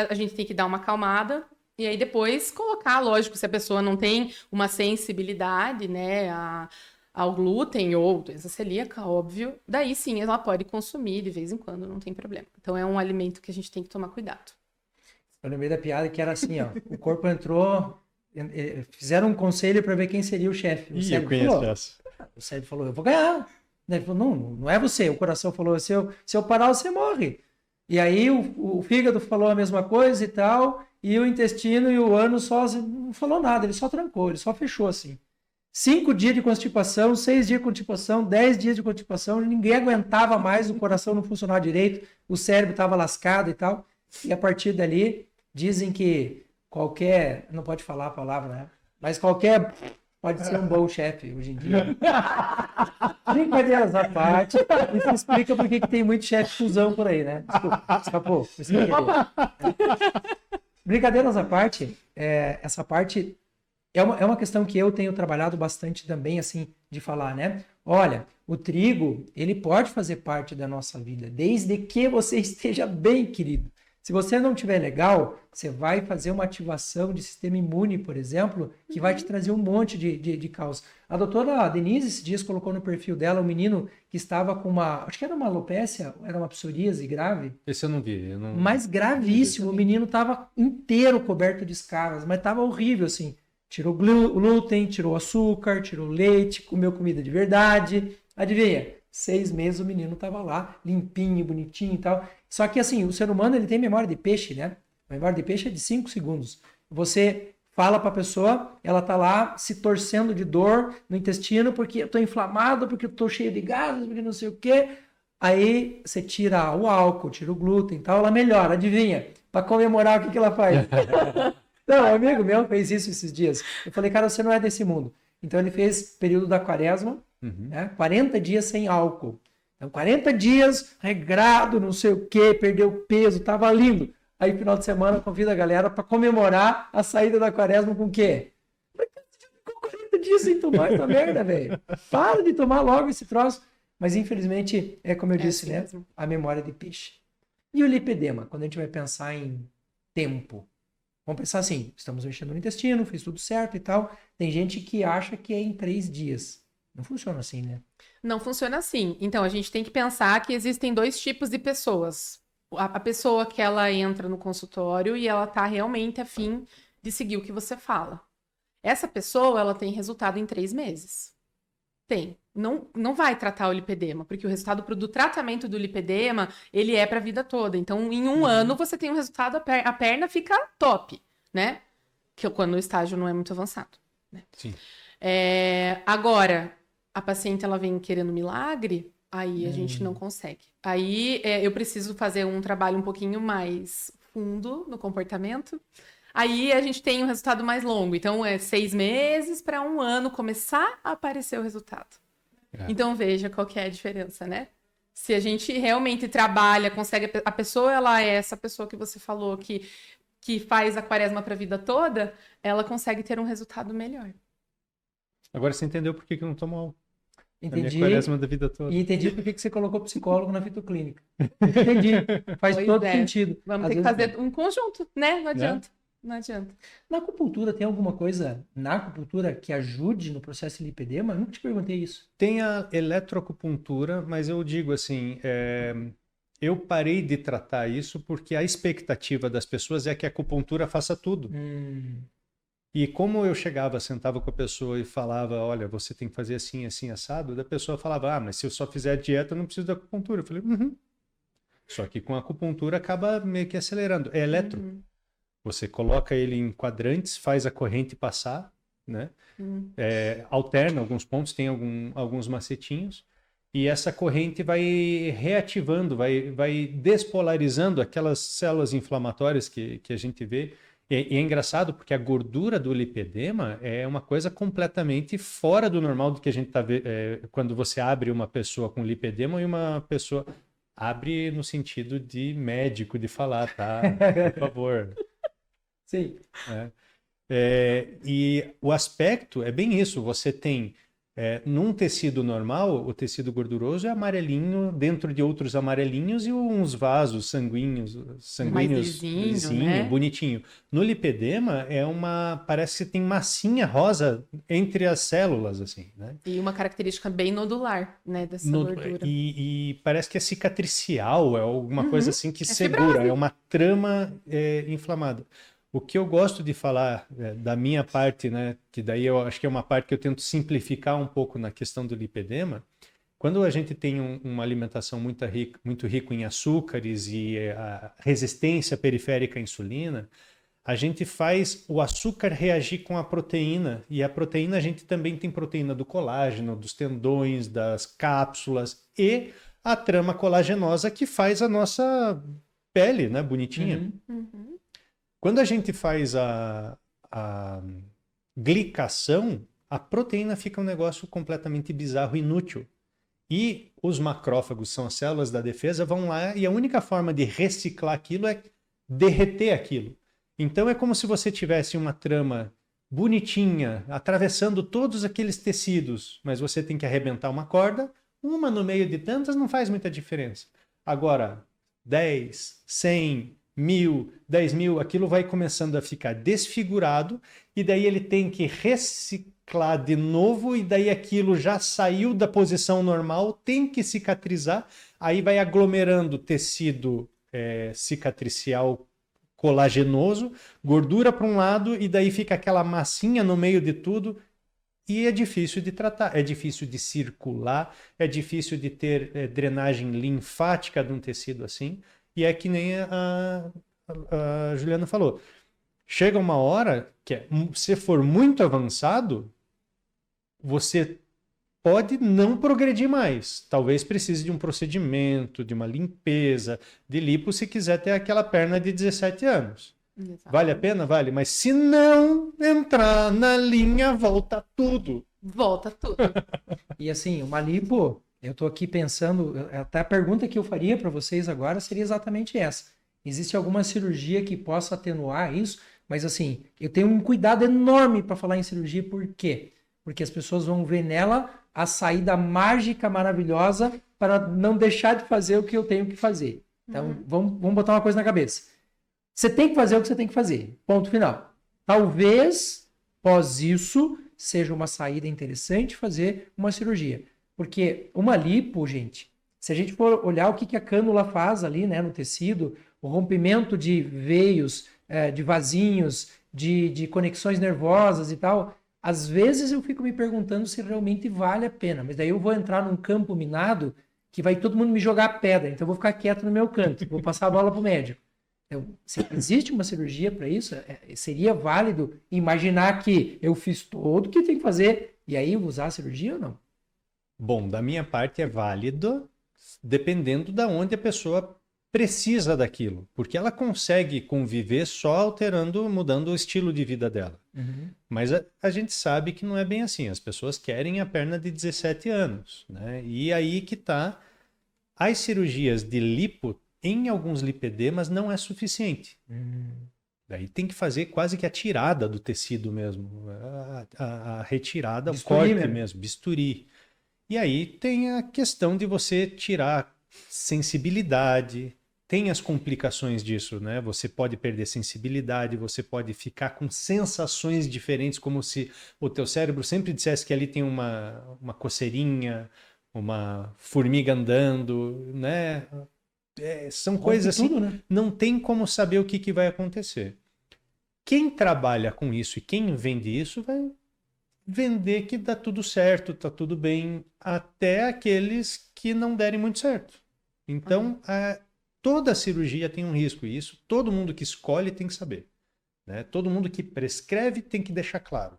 a gente tem que dar uma acalmada. E aí depois colocar, lógico, se a pessoa não tem uma sensibilidade, né, ao glúten ou doença celíaca, óbvio, daí sim ela pode consumir de vez em quando, não tem problema. Então é um alimento que a gente tem que tomar cuidado. Eu lembrei da piada que era assim, ó, o corpo entrou, fizeram um conselho para ver quem seria o chefe. Eu conheço essa. O cérebro falou, eu vou ganhar. Ele falou, não é você. O coração falou, se eu parar, você morre. E aí o fígado falou a mesma coisa e tal, e o intestino e o ânus só não falou nada, ele só trancou, ele só fechou assim. 5 dias de constipação, 6 dias de constipação, 10 dias de constipação, ninguém aguentava mais, o coração não funcionava direito, o cérebro estava lascado e tal. E a partir dali, dizem que não pode falar a palavra, né? Mas qualquer pode ser um bom chefe hoje em dia. Brincadeiras à parte, isso explica por que tem muito chefe fusão por aí, né? Desculpa, escapou. Brincadeiras à parte, essa parte é uma questão que eu tenho trabalhado bastante também, assim, de falar, né? Olha, o trigo, ele pode fazer parte da nossa vida, desde que você esteja bem, querido. Se você não estiver legal, você vai fazer uma ativação de sistema imune, por exemplo, que vai te trazer um monte de caos. A doutora Denise, esses dias, colocou no perfil dela um menino que estava com uma, acho que era uma alopecia, era uma psoríase grave. Esse eu não vi. Eu não... Mas gravíssimo, o menino estava inteiro coberto de escaras, mas estava horrível, assim. Tirou glúten, tirou açúcar, tirou leite, comeu comida de verdade. Adivinha? 6 meses o menino estava lá, limpinho, bonitinho e tal. Só que assim, o ser humano ele tem memória de peixe, né? A memória de peixe é de 5 segundos. Você fala para a pessoa, ela tá lá se torcendo de dor no intestino porque eu tô inflamado, porque eu tô cheio de gases, porque não sei o quê. Aí você tira o álcool, tira o glúten e tal, ela melhora. Adivinha? Para comemorar, o que ela faz? Não, um amigo meu fez isso esses dias. Eu falei, cara, você não é desse mundo. Então ele fez período da quaresma, né? 40 dias sem álcool. Então, 40 dias regrado, não sei o quê, perdeu peso, tava lindo. Aí, final de semana, convida a galera para comemorar a saída da quaresma com o quê? Ficou 40 dias sem tomar essa merda, velho. Para de tomar logo esse troço. Mas, infelizmente, é como eu disse, assim né? mesmo. A memória de peixe. E o lipedema, quando a gente vai pensar em tempo. Vamos pensar assim, estamos mexendo no intestino, fez tudo certo e tal. Tem gente que acha que é em 3 dias. Não funciona assim, né? Não funciona assim. Então, a gente tem que pensar que existem 2 tipos de pessoas. A pessoa que ela entra no consultório e ela tá realmente a fim de seguir o que você fala. Essa pessoa, ela tem resultado em 3 meses. Tem. Não vai tratar o lipedema, porque o resultado do tratamento do lipedema, ele é para a vida toda. Então, em um ano, você tem um resultado, a perna fica top, né? Que quando o estágio não é muito avançado. Né? Sim. Agora, a paciente, ela vem querendo milagre, aí a gente não consegue. Aí, eu preciso fazer um trabalho um pouquinho mais fundo no comportamento. Aí a gente tem um resultado mais longo. Então, 6 meses para 1 ano começar a aparecer o resultado. Então, veja qual que é a diferença, né? Se a gente realmente trabalha, consegue... A pessoa, ela é essa pessoa que você falou que faz a quaresma para a vida toda, ela consegue ter um resultado melhor. Agora você entendeu por que eu não tomo álcool. Entendi. A minha quaresma da vida toda. E entendi por que você colocou psicólogo na fitoclínica. Entendi. Faz Pois todo é. sentido. Vamos Às ter que vezes fazer um conjunto, né? Não adianta. Não adianta. Na acupuntura, tem alguma coisa na acupuntura que ajude no processo de lipedema? Eu nunca te perguntei isso. Tem a eletroacupuntura, mas eu digo assim, eu parei de tratar isso porque a expectativa das pessoas é que a acupuntura faça tudo. E como eu chegava, sentava com a pessoa e falava, olha, você tem que fazer assim, assim, assado, da pessoa falava, mas se eu só fizer a dieta, eu não preciso da acupuntura. Eu falei, Só que com a acupuntura acaba meio que acelerando. É eletro. Você coloca ele em quadrantes, faz a corrente passar, né? Alterna alguns pontos, tem alguns macetinhos, e essa corrente vai reativando, vai despolarizando aquelas células inflamatórias que a gente vê. E é engraçado porque a gordura do lipedema é uma coisa completamente fora do normal do que a gente está vendo quando você abre uma pessoa com lipedema e uma pessoa... Abre no sentido de médico, de falar, tá? Por favor. Sim. E o aspecto é bem isso. Você tem, num tecido normal, o tecido gorduroso é amarelinho dentro de outros amarelinhos e uns vasos sanguíneos lisinho, né? bonitinho. No lipedema, parece que tem massinha rosa entre as células, assim, né? E uma característica bem nodular, né, dessa gordura. E parece que é cicatricial, é alguma coisa assim que segura, fibrose. é uma trama inflamada. O que eu gosto de falar da minha parte, né, que daí eu acho que é uma parte que eu tento simplificar um pouco na questão do lipedema, quando a gente tem uma alimentação muito rica em açúcares e a resistência periférica à insulina, a gente faz o açúcar reagir com a proteína, e a proteína a gente também tem proteína do colágeno, dos tendões, das cápsulas e a trama colagenosa que faz a nossa pele, né, bonitinha. Quando a gente faz a glicação, a proteína fica um negócio completamente bizarro, inútil. E os macrófagos, são as células da defesa, vão lá e a única forma de reciclar aquilo é derreter aquilo. Então é como se você tivesse uma trama bonitinha, atravessando todos aqueles tecidos, mas você tem que arrebentar uma corda, uma no meio de tantas não faz muita diferença. Agora, 10, 100, 1000, 10.000, aquilo vai começando a ficar desfigurado e daí ele tem que reciclar de novo e daí aquilo já saiu da posição normal, tem que cicatrizar, aí vai aglomerando tecido cicatricial colagenoso, gordura para um lado e daí fica aquela massinha no meio de tudo e é difícil de tratar, é difícil de circular, é difícil de ter drenagem linfática de um tecido assim e é que nem a Juliana falou. Chega uma hora que se for muito avançado, você pode não progredir mais. Talvez precise de um procedimento, de uma limpeza, de lipo, se quiser ter aquela perna de 17 anos. Exatamente. Vale a pena? Vale. Mas se não entrar na linha, volta tudo. Volta tudo. E assim, uma lipo, eu tô aqui pensando, até a pergunta que eu faria para vocês agora seria exatamente essa. Existe alguma cirurgia que possa atenuar isso? Mas assim, eu tenho um cuidado enorme para falar em cirurgia, por quê? Porque as pessoas vão ver nela a saída mágica, maravilhosa, para não deixar de fazer o que eu tenho que fazer. Então, vamos botar uma coisa na cabeça. Você tem que fazer o que você tem que fazer. Ponto final. Talvez, pós isso, seja uma saída interessante fazer uma cirurgia. Porque uma lipo, gente, se a gente for olhar o que a cânula faz ali, né, no tecido, o rompimento de veios, de vasinhos, de conexões nervosas e tal, às vezes eu fico me perguntando se realmente vale a pena. Mas daí eu vou entrar num campo minado que vai todo mundo me jogar pedra. Então eu vou ficar quieto no meu canto. Vou passar a bola para o médico. Então, se existe uma cirurgia para isso, seria válido imaginar que eu fiz tudo o que tem que fazer e aí usar a cirurgia ou não? Bom, da minha parte é válido dependendo da onde a pessoa precisa daquilo, porque ela consegue conviver só alterando, mudando o estilo de vida dela. Uhum. Mas a gente sabe que não é bem assim. As pessoas querem a perna de 17 anos, né? E aí que tá, as cirurgias de lipo em alguns lipedemas não é suficiente. Daí tem que fazer quase que a tirada do tecido mesmo, a retirada, bisturi, o corte mesmo, bisturi. E aí tem a questão de você tirar sensibilidade, tem as complicações disso, né? Você pode perder sensibilidade, você pode ficar com sensações diferentes, como se o teu cérebro sempre dissesse que ali tem uma coceirinha, uma formiga andando, né? São coisas assim, tudo, né? Não tem como saber o que vai acontecer. Quem trabalha com isso e quem vende isso vai vender que dá tudo certo, tá tudo bem, até aqueles que não derem muito certo. Então, toda cirurgia tem um risco, e isso todo mundo que escolhe tem que saber. Né? Todo mundo que prescreve tem que deixar claro.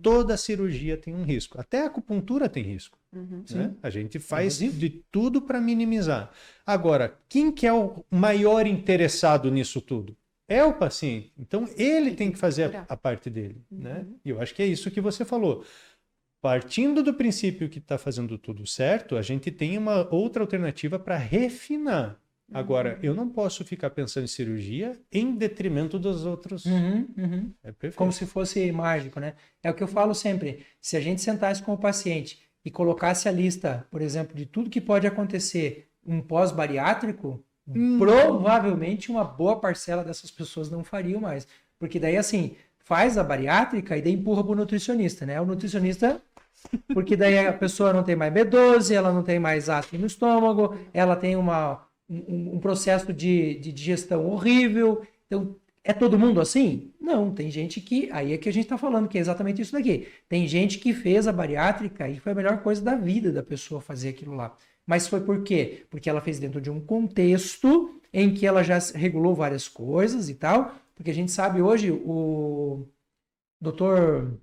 Toda cirurgia tem um risco. Até a acupuntura tem risco. Né? A gente faz de tudo para minimizar. Agora, quem que é o maior interessado nisso tudo? É o paciente. Então, ele tem que fazer a parte dele. Né? E eu acho que é isso que você falou. Partindo do princípio que está fazendo tudo certo, a gente tem uma outra alternativa para refinar. Agora, eu não posso ficar pensando em cirurgia em detrimento dos outros. É perfeito. Como se fosse mágico, né? É o que eu falo sempre. Se a gente sentasse com o paciente e colocasse a lista, por exemplo, de tudo que pode acontecer um pós-bariátrico, provavelmente uma boa parcela dessas pessoas não fariam mais. Porque daí, assim, faz a bariátrica e daí empurra para o nutricionista, né? O nutricionista... Porque daí a pessoa não tem mais B12, ela não tem mais ácido no estômago, ela tem um processo de digestão horrível. Então, é todo mundo assim? Não, tem gente que... Aí é que a gente está falando, que é exatamente isso daqui. Tem gente que fez a bariátrica e foi a melhor coisa da vida da pessoa fazer aquilo lá. Mas foi por quê? Porque ela fez dentro de um contexto em que ela já regulou várias coisas e tal. Porque a gente sabe hoje, o doutor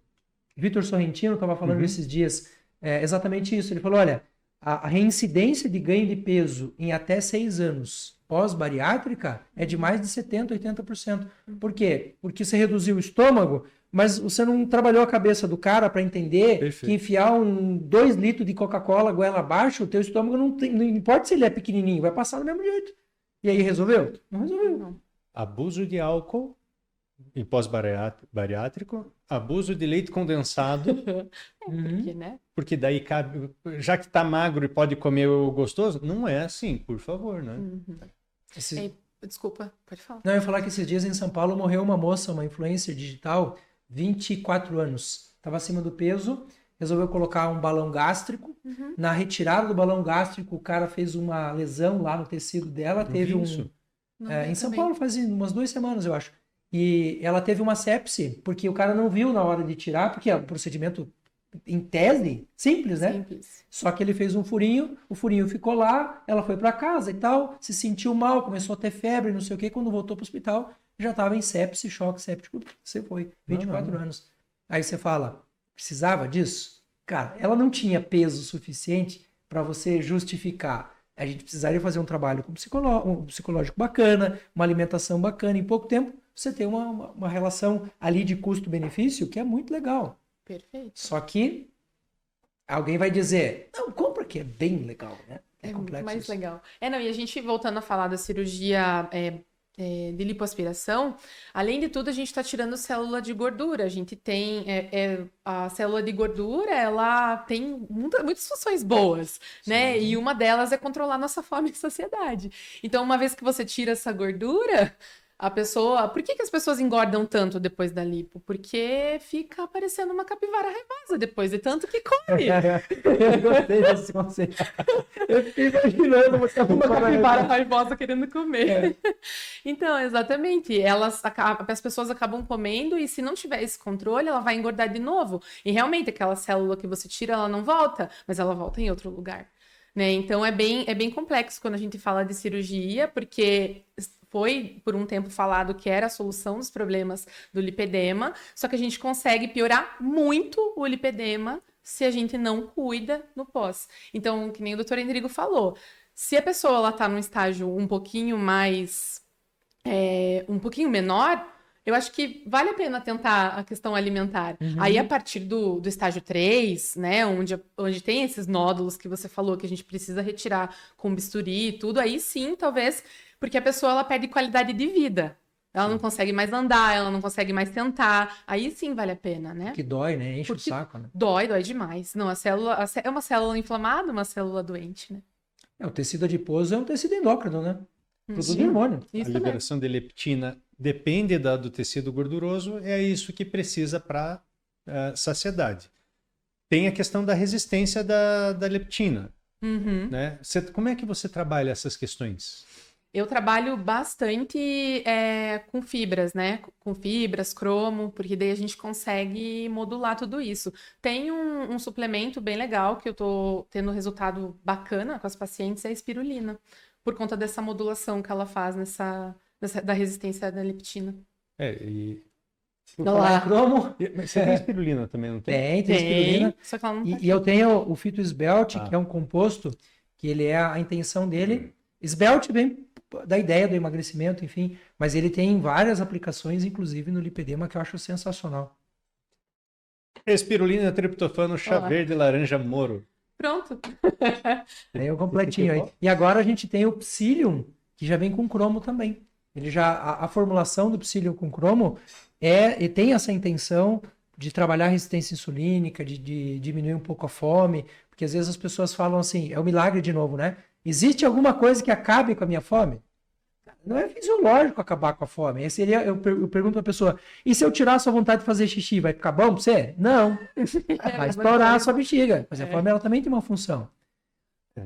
Vitor Sorrentino estava falando esses dias exatamente isso. Ele falou, olha, a reincidência de ganho de peso em até 6 anos pós-bariátrica é de mais de 70%, 80%. Por quê? Porque você reduziu o estômago, mas você não trabalhou a cabeça do cara para entender que enfiar 2 litros de Coca-Cola goela abaixo, o teu estômago não importa se ele é pequenininho, vai passar do mesmo jeito. E aí resolveu? Não resolveu. Abuso de álcool em pós-bariátrico, abuso de leite condensado, Porque, né? porque daí cabe, já que tá magro e pode comer o gostoso, não é assim, por favor, né? Esse- Desculpa, pode falar. Não, eu ia falar que esses dias em São Paulo morreu uma moça, uma influencer digital, 24 anos. Estava acima do peso, resolveu colocar um balão gástrico. Na retirada do balão gástrico, o cara fez uma lesão lá no tecido dela. Eu Teve vi um. isso. Não, Em eu São também. Paulo faz umas 2 semanas, eu acho. E ela teve uma sepse, porque o cara não viu na hora de tirar, porque é um procedimento, em tese, simples, né? Simples. Só que ele fez um furinho, o furinho ficou lá, ela foi para casa e tal, se sentiu mal, começou a ter febre, não sei o quê. Quando voltou para o hospital, já estava em sepse, choque séptico. Você foi, 24 anos. Aí você fala, precisava disso? Cara, ela não tinha peso suficiente para você justificar. A gente precisaria fazer um trabalho com um psicológico bacana, uma alimentação bacana. Em pouco tempo, você tem uma relação ali de custo-benefício que é muito legal. Perfeito. Só que alguém vai dizer, não, compra que é bem legal, né? É muito complexo mais isso. legal. Não, e a gente, voltando a falar da cirurgia de lipoaspiração, além de tudo, a gente está tirando célula de gordura. A gente tem a célula de gordura, ela tem muitas funções boas, né? E uma delas é controlar nossa fome e saciedade. Então, uma vez que você tira essa gordura, a pessoa... Por que as pessoas engordam tanto depois da lipo? Porque fica parecendo uma capivara raivosa depois de tanto que come. Eu gostei desse conceito. Eu fiquei imaginando Uma capivara raivosa querendo comer. Então, exatamente. As pessoas acabam comendo e se não tiver esse controle, ela vai engordar de novo. E realmente, aquela célula que você tira, ela não volta, mas ela volta em outro lugar. Né? Então, é bem complexo quando a gente fala de cirurgia, porque foi por um tempo falado que era a solução dos problemas do lipedema, só que a gente consegue piorar muito o lipedema se a gente não cuida no pós. Então, que nem o doutor Endrigo falou, se a pessoa está num estágio um pouquinho mais, um pouquinho menor, eu acho que vale a pena tentar a questão alimentar. Aí, a partir do estágio 3, né, onde tem esses nódulos que você falou, que a gente precisa retirar com bisturi e tudo, aí sim, talvez, porque a pessoa ela perde qualidade de vida. Ela não consegue mais andar, ela não consegue mais sentar. Aí sim vale a pena, né? Que dói, né? Enche Porque o saco, né? dói demais. Não, é uma célula inflamada, uma célula doente, né? O tecido adiposo é um tecido endócrino, né? Produz Sim. hormônio. A Isso liberação de leptina depende do tecido gorduroso, é isso que precisa para saciedade. Tem a questão da resistência da leptina, mesmo. né? Como é que você trabalha essas questões? Eu trabalho bastante com fibras, né? Com fibras, cromo, porque daí a gente consegue modular tudo isso. Tem um suplemento bem legal que eu tô tendo resultado bacana com as pacientes, é a espirulina, por conta dessa modulação que ela faz da resistência da leptina. Por falar em cromo, Mas você tem espirulina também, não tem? tem espirulina. Só que ela não tá E eu tenho o Fito Esbelt, que é um composto, que ele a intenção dele... Esbelt vem da ideia do emagrecimento, enfim, mas ele tem várias aplicações, inclusive no lipedema, que eu acho sensacional. Espirulina, triptofano, chá verde, laranja, moro. Pronto. Tem o completinho aí. E agora a gente tem o Psyllium, que já vem com cromo também. Ele a formulação do Psyllium com cromo e tem essa intenção de trabalhar a resistência insulínica, de diminuir um pouco a fome, porque às vezes as pessoas falam assim, é o milagre de novo, né? Existe alguma coisa que acabe com a minha fome? Não é fisiológico acabar com a fome. Aí seria, eu pergunto para a pessoa, e se eu tirar a sua vontade de fazer xixi, vai ficar bom para você? Não. Vai estourar a sua bexiga. Mas a fome ela também tem uma função.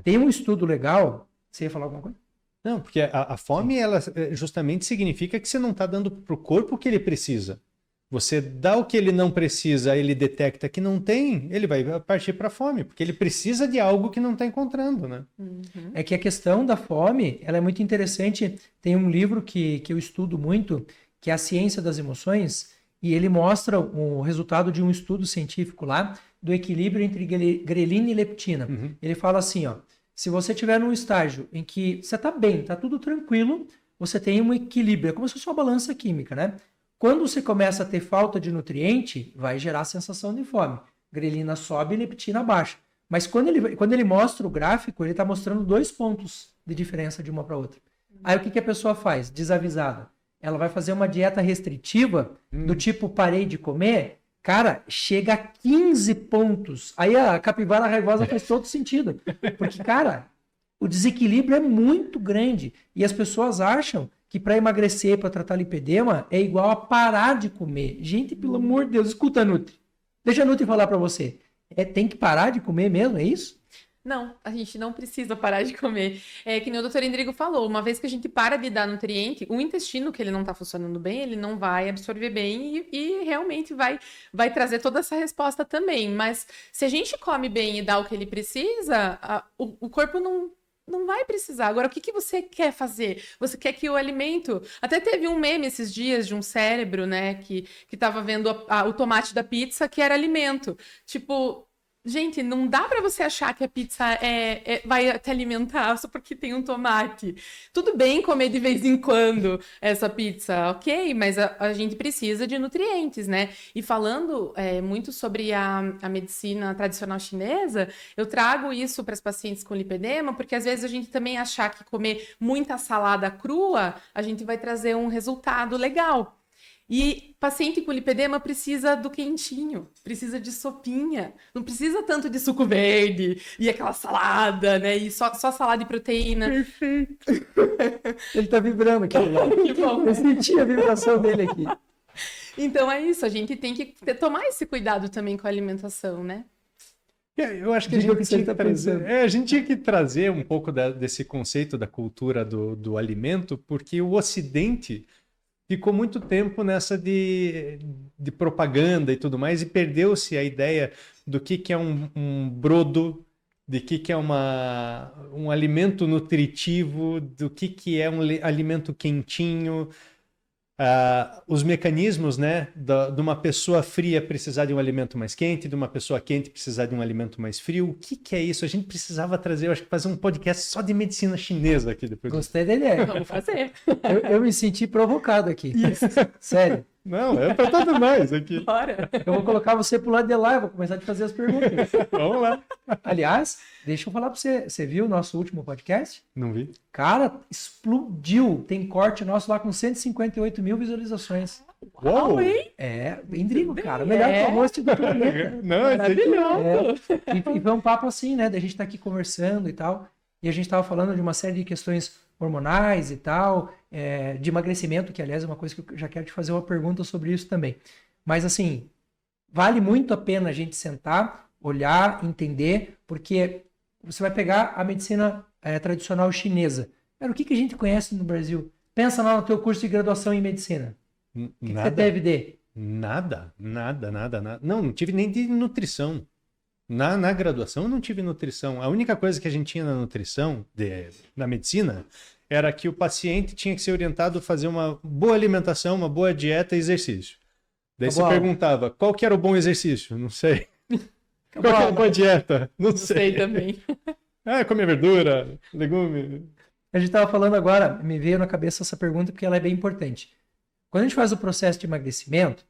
Tem um estudo legal. Você ia falar alguma coisa? Não, porque a fome ela justamente significa que você não está dando para o corpo o que ele precisa. Você dá o que ele não precisa, ele detecta que não tem, ele vai partir para a fome, porque ele precisa de algo que não está encontrando, né? É que a questão da fome, ela é muito interessante. Tem um livro que eu estudo muito, que é A Ciência das Emoções, e ele mostra o resultado de um estudo científico lá, do equilíbrio entre grelina e leptina. Ele fala assim, ó, se você estiver num estágio em que você está bem, está tudo tranquilo, você tem um equilíbrio, é como se fosse uma balança química, né? Quando você começa a ter falta de nutriente, vai gerar a sensação de fome. Grelina sobe e leptina baixa. Mas quando ele mostra o gráfico, ele está mostrando 2 pontos de diferença de uma para outra. Aí o que a pessoa faz? Desavisada. ela vai fazer uma dieta restritiva, do tipo parei de comer, cara, chega a 15 pontos. Aí a capivara raivosa faz todo sentido. Porque, cara, o desequilíbrio é muito grande. E as pessoas acham que para emagrecer, para tratar lipedema, é igual a parar de comer. Gente, pelo amor de Deus, escuta a Nutri. Deixa a Nutri falar para você. Tem que parar de comer mesmo, é isso? Não, a gente não precisa parar de comer. É que nem o Dr. Endrigo falou, uma vez que a gente para de dar nutriente, o intestino que ele não está funcionando bem, ele não vai absorver bem e realmente vai trazer toda essa resposta também. Mas se a gente come bem e dá o que ele precisa, o corpo não vai precisar. Agora, o que você quer fazer? Você quer que o alimento... Até teve um meme esses dias de um cérebro, né, que tava vendo o tomate da pizza, que era alimento. Tipo... Gente, não dá para você achar que a pizza vai te alimentar só porque tem um tomate. Tudo bem comer de vez em quando essa pizza, ok? Mas a gente precisa de nutrientes, né? E falando muito sobre a medicina tradicional chinesa, eu trago isso para as pacientes com lipedema, porque às vezes a gente também achar que comer muita salada crua, a gente vai trazer um resultado legal. E paciente com lipedema precisa do quentinho, precisa de sopinha, não precisa tanto de suco verde e aquela salada, né? E só salada e proteína. Perfeito. Ele tá vibrando aqui. Que bom. Eu senti a vibração dele aqui. Então é isso, a gente tem que tomar esse cuidado também com a alimentação, né? Eu acho que Diga a o que gente, você tá pensando. a gente tinha que trazer um pouco desse conceito da cultura do alimento, porque o Ocidente ficou muito tempo nessa de propaganda e tudo mais, e perdeu-se a ideia do que é um brodo, de que é um alimento nutritivo, do que é um alimento quentinho, os mecanismos, né, de uma pessoa fria precisar de um alimento mais quente, de uma pessoa quente precisar de um alimento mais frio. O que é isso? A gente precisava trazer, eu acho que fazer um podcast só de medicina chinesa aqui depois. Gostei da ideia. Vamos fazer. Eu me senti provocado aqui. Isso. Sério. Não, é para todo nós aqui. Bora. Eu vou colocar você pro lado de lá, eu vou começar a te fazer as perguntas. Vamos lá. Aliás, deixa eu falar pra você. Você viu o nosso último podcast? Não vi. Cara, explodiu. Tem corte nosso lá com 158 mil visualizações. Uou! hein? Indrigo, cara. O melhor co-host do planeta. Não, esse aqui não. E foi um papo assim, né? Da gente estar aqui conversando e tal. E a gente estava falando de uma série de questões hormonais e tal, de emagrecimento, que aliás é uma coisa que eu já quero te fazer uma pergunta sobre isso também. Mas assim, vale muito a pena a gente sentar, olhar, entender, porque você vai pegar a medicina tradicional chinesa. Cara, o que a gente conhece no Brasil? Pensa lá no teu curso de graduação em medicina. O que você teve de? Nada. Não tive nem de nutrição. Na graduação eu não tive nutrição. A única coisa que a gente tinha na nutrição, na medicina, era que o paciente tinha que ser orientado a fazer uma boa alimentação, uma boa dieta e exercício. Daí você perguntava, qual que era o bom exercício? Não sei. Qual que era a boa dieta? Não sei. também. Comer verdura, legume. A gente estava falando agora, me veio na cabeça essa pergunta porque ela é bem importante. Quando a gente faz o processo de emagrecimento,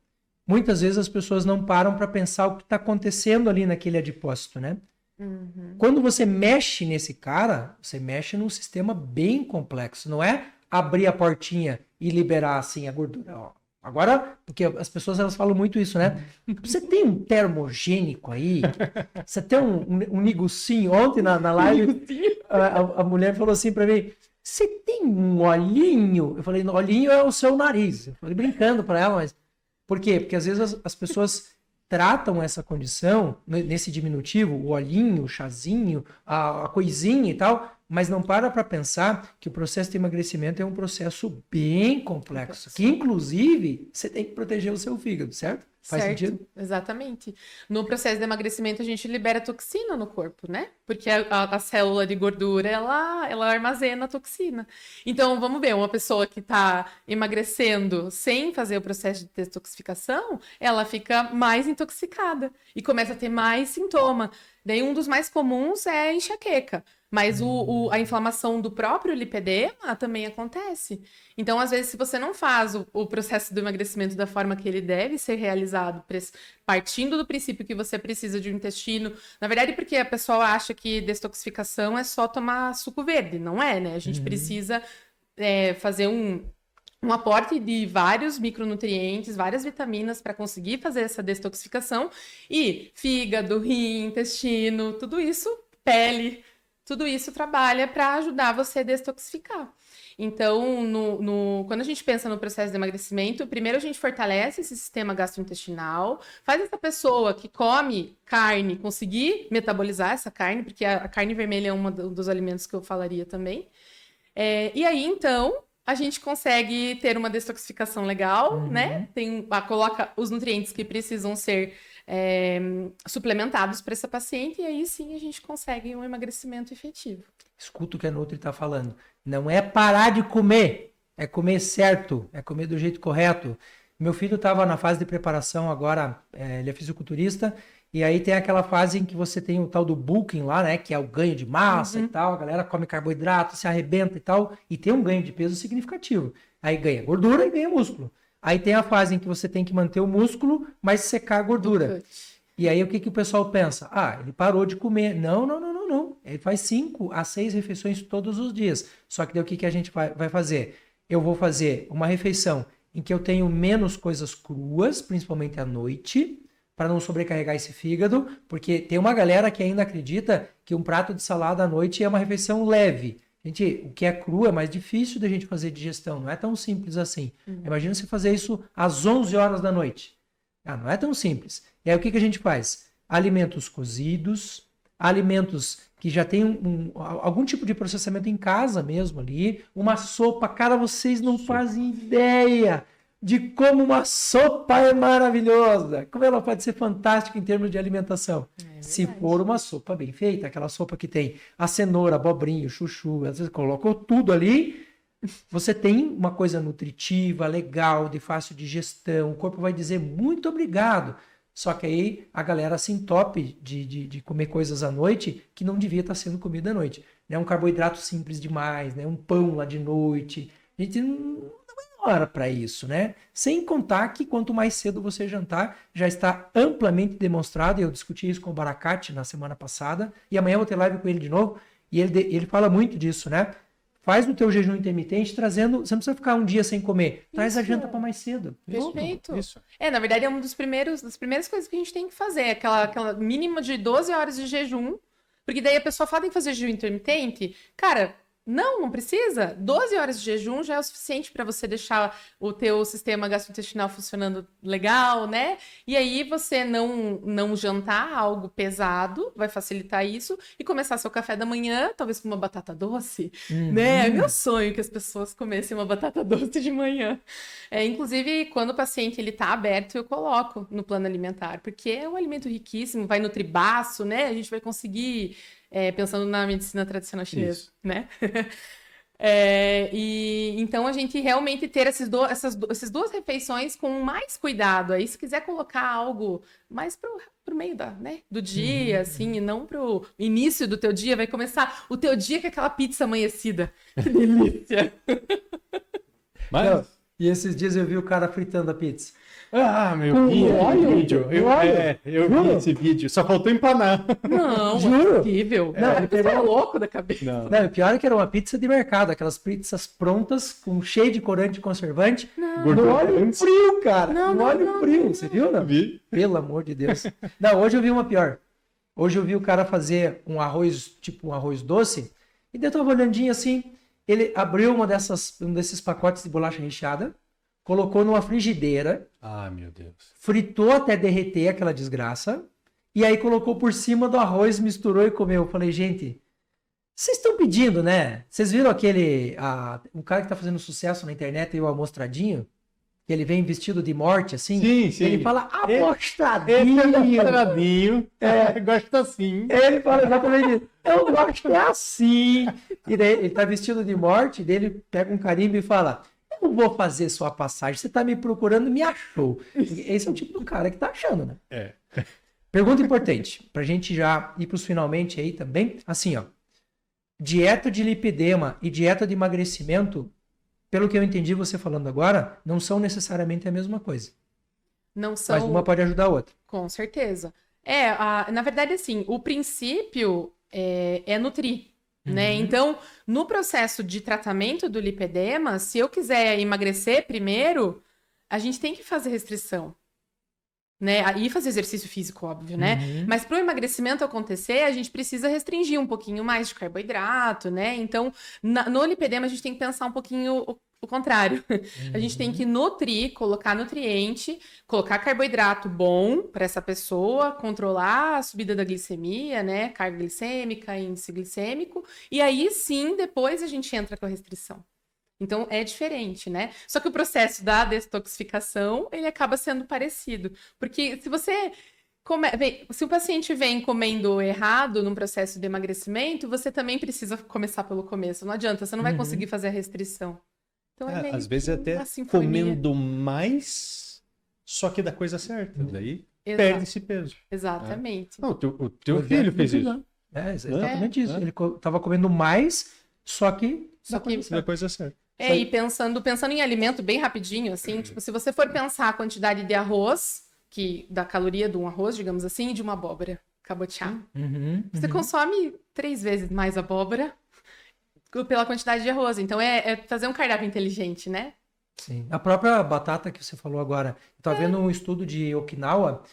muitas vezes as pessoas não param para pensar o que está acontecendo ali naquele adipócito, né? Uhum. Quando você mexe nesse cara, você mexe num sistema bem complexo. Não é abrir a portinha e liberar assim a gordura. Ó. Agora, porque as pessoas elas falam muito isso, né? Você tem um termogênico aí? Você tem um negocinho? Ontem na live, a mulher falou assim para mim, você tem um olhinho? Eu falei, olhinho é o seu nariz. Eu falei brincando para ela, mas... Por quê? Porque às vezes as pessoas tratam essa condição, nesse diminutivo, o olhinho, o chazinho, a coisinha e tal, mas não para pensar que o processo de emagrecimento é um processo bem complexo, que inclusive você tem que proteger o seu fígado, certo? Faz sentido? Exatamente. No processo de emagrecimento, a gente libera toxina no corpo, né? Porque a célula de gordura, ela armazena toxina. Então, vamos ver, uma pessoa que está emagrecendo sem fazer o processo de detoxificação, ela fica mais intoxicada e começa a ter mais sintoma. Daí, um dos mais comuns é a enxaqueca. Mas a inflamação do próprio lipedema também acontece. Então, às vezes, se você não faz o processo do emagrecimento da forma que ele deve ser realizado, partindo do princípio que você precisa de um intestino... Na verdade, porque a pessoa acha que detoxificação é só tomar suco verde. Não é, né? A gente precisa fazer um aporte de vários micronutrientes, várias vitaminas para conseguir fazer essa detoxificação. E fígado, rim, intestino, tudo isso, pele, tudo isso trabalha para ajudar você a detoxificar. Então, quando a gente pensa no processo de emagrecimento, primeiro a gente fortalece esse sistema gastrointestinal, faz essa pessoa que come carne conseguir metabolizar essa carne, porque a carne vermelha é um dos alimentos que eu falaria também. E aí, então, a gente consegue ter uma detoxificação legal, né? Coloca os nutrientes que precisam ser suplementados para essa paciente, e aí sim a gente consegue um emagrecimento efetivo. Escuta o que a Nutri está falando. Não é parar de comer, é comer certo, é comer do jeito correto. Meu filho estava na fase de preparação agora, ele é fisiculturista, e aí tem aquela fase em que você tem o tal do bulking lá, né, que é o ganho de massa e tal, a galera come carboidrato, se arrebenta e tal, e tem um ganho de peso significativo. Aí ganha gordura e ganha músculo. Aí tem a fase em que você tem que manter o músculo, mas secar a gordura. E aí o que o pessoal pensa? Ele parou de comer. Não. Ele faz 5 a 6 refeições todos os dias. Só que daí o que a gente vai fazer? Eu vou fazer uma refeição em que eu tenho menos coisas cruas, principalmente à noite, para não sobrecarregar esse fígado, porque tem uma galera que ainda acredita que um prato de salada à noite é uma refeição leve. Gente, o que é cru é mais difícil da gente fazer digestão, não é tão simples assim. Imagina você fazer isso às 11 horas da noite. Não é tão simples. E aí o que a gente faz? Alimentos cozidos, alimentos que já tem algum tipo de processamento em casa mesmo ali, uma sopa. Cara, vocês não fazem ideia de como uma sopa é maravilhosa, como ela pode ser fantástica em termos de alimentação. Se for uma sopa bem feita, aquela sopa que tem a cenoura, abobrinha, chuchu, às vezes colocou tudo ali, você tem uma coisa nutritiva, legal, de fácil digestão, o corpo vai dizer muito obrigado. Só que aí a galera se entope de comer coisas à noite que não devia estar sendo comida à noite. Né? Um carboidrato simples demais, né? Um pão lá de noite. A gente não é hora para isso, né? Sem contar que quanto mais cedo você jantar, já está amplamente demonstrado, e eu discuti isso com o Baracate na semana passada, e amanhã eu vou ter live com ele de novo, e ele fala muito disso, né? Faz o teu jejum intermitente trazendo... Você não precisa ficar um dia sem comer. Traz a janta para mais cedo. Perfeito. Isso. Na verdade, é uma das primeiras coisas que a gente tem que fazer. Aquela mínima de 12 horas de jejum. Porque daí a pessoa fala, tem que fazer jejum intermitente. Cara, não precisa. 12 horas de jejum já é o suficiente para você deixar o teu sistema gastrointestinal funcionando legal, né? E aí você não jantar algo pesado, vai facilitar isso, e começar seu café da manhã, talvez com uma batata doce, né? É meu sonho que as pessoas comessem uma batata doce de manhã. Inclusive, quando o paciente ele tá aberto, eu coloco no plano alimentar, porque é um alimento riquíssimo, vai nutrir baço, né? A gente vai conseguir... pensando na medicina tradicional chinesa, isso, né? E então a gente realmente ter essas duas refeições com mais cuidado. Aí, se quiser colocar algo mais pro meio do dia, assim, e não pro início do teu dia, vai começar o teu dia com aquela pizza amanhecida. Que delícia! Não, e esses dias eu vi o cara fritando a pizza. Meu vídeo. Eu vi esse vídeo. Só faltou empanar. Não, juro. É possível. Não, ele pegou louco da cabeça. Não, o pior é que era uma pizza de mercado. Aquelas pizzas prontas, cheio de corante e conservante. No óleo frio, cara. No óleo frio. Você viu, não? Vi. Pelo amor de Deus. Não, hoje eu vi uma pior. Hoje eu vi o cara fazer um arroz, tipo um arroz doce. E daí eu tava olhandinho assim. Ele abriu um desses pacotes de bolacha recheada. Colocou numa frigideira. Meu Deus. Fritou até derreter aquela desgraça. E aí colocou por cima do arroz, misturou e comeu. Eu falei, gente, vocês estão pedindo, né? Vocês viram o cara que tá fazendo sucesso na internet, o Amostradinho? Que ele vem vestido de morte, assim? Sim. Ele fala, amostradinho. Gosto assim. Ele fala exatamente isso. Eu gosto assim. E daí ele tá vestido de morte, daí ele pega um carimbo e fala... não vou fazer sua passagem, você tá me procurando, me achou. Esse é o tipo do cara que tá achando, né? Pergunta importante, pra gente já ir pros finalmente aí também. Assim, ó, dieta de lipedema e dieta de emagrecimento, pelo que eu entendi você falando agora, não são necessariamente a mesma coisa. Não são... Mas uma pode ajudar a outra. Com certeza. Na verdade, assim, o princípio é nutrir. né? Então, no processo de tratamento do lipedema, se eu quiser emagrecer primeiro, a gente tem que fazer restrição, né? E fazer exercício físico, óbvio, né? Mas para o emagrecimento acontecer, a gente precisa restringir um pouquinho mais de carboidrato, né? Então, no lipedema, a gente tem que pensar um pouquinho o contrário. A gente tem que nutrir, colocar nutriente, colocar carboidrato bom para essa pessoa, controlar a subida da glicemia, né? Carga glicêmica, índice glicêmico, e aí sim, depois a gente entra com a restrição. Então, é diferente, né? Só que o processo da detoxificação, ele acaba sendo parecido. Porque se você... Se o paciente vem comendo errado num processo de emagrecimento, você também precisa começar pelo começo. Não adianta, você não vai conseguir fazer a restrição. Então, às vezes até comendo mais, só que da coisa certa. Daí perde esse peso. Exatamente. Não, o teu filho fez isso. Exatamente isso. Ele estava comendo mais, só que da coisa certa. E pensando em alimento bem rapidinho, assim, tipo, se você for pensar a quantidade de arroz, da caloria de um arroz, digamos assim, e de uma abóbora cabotiá. Você consome 3 vezes mais abóbora pela quantidade de arroz. Então, é fazer um cardápio inteligente, né? Sim. A própria batata que você falou agora, eu vendo um estudo de Okinawa,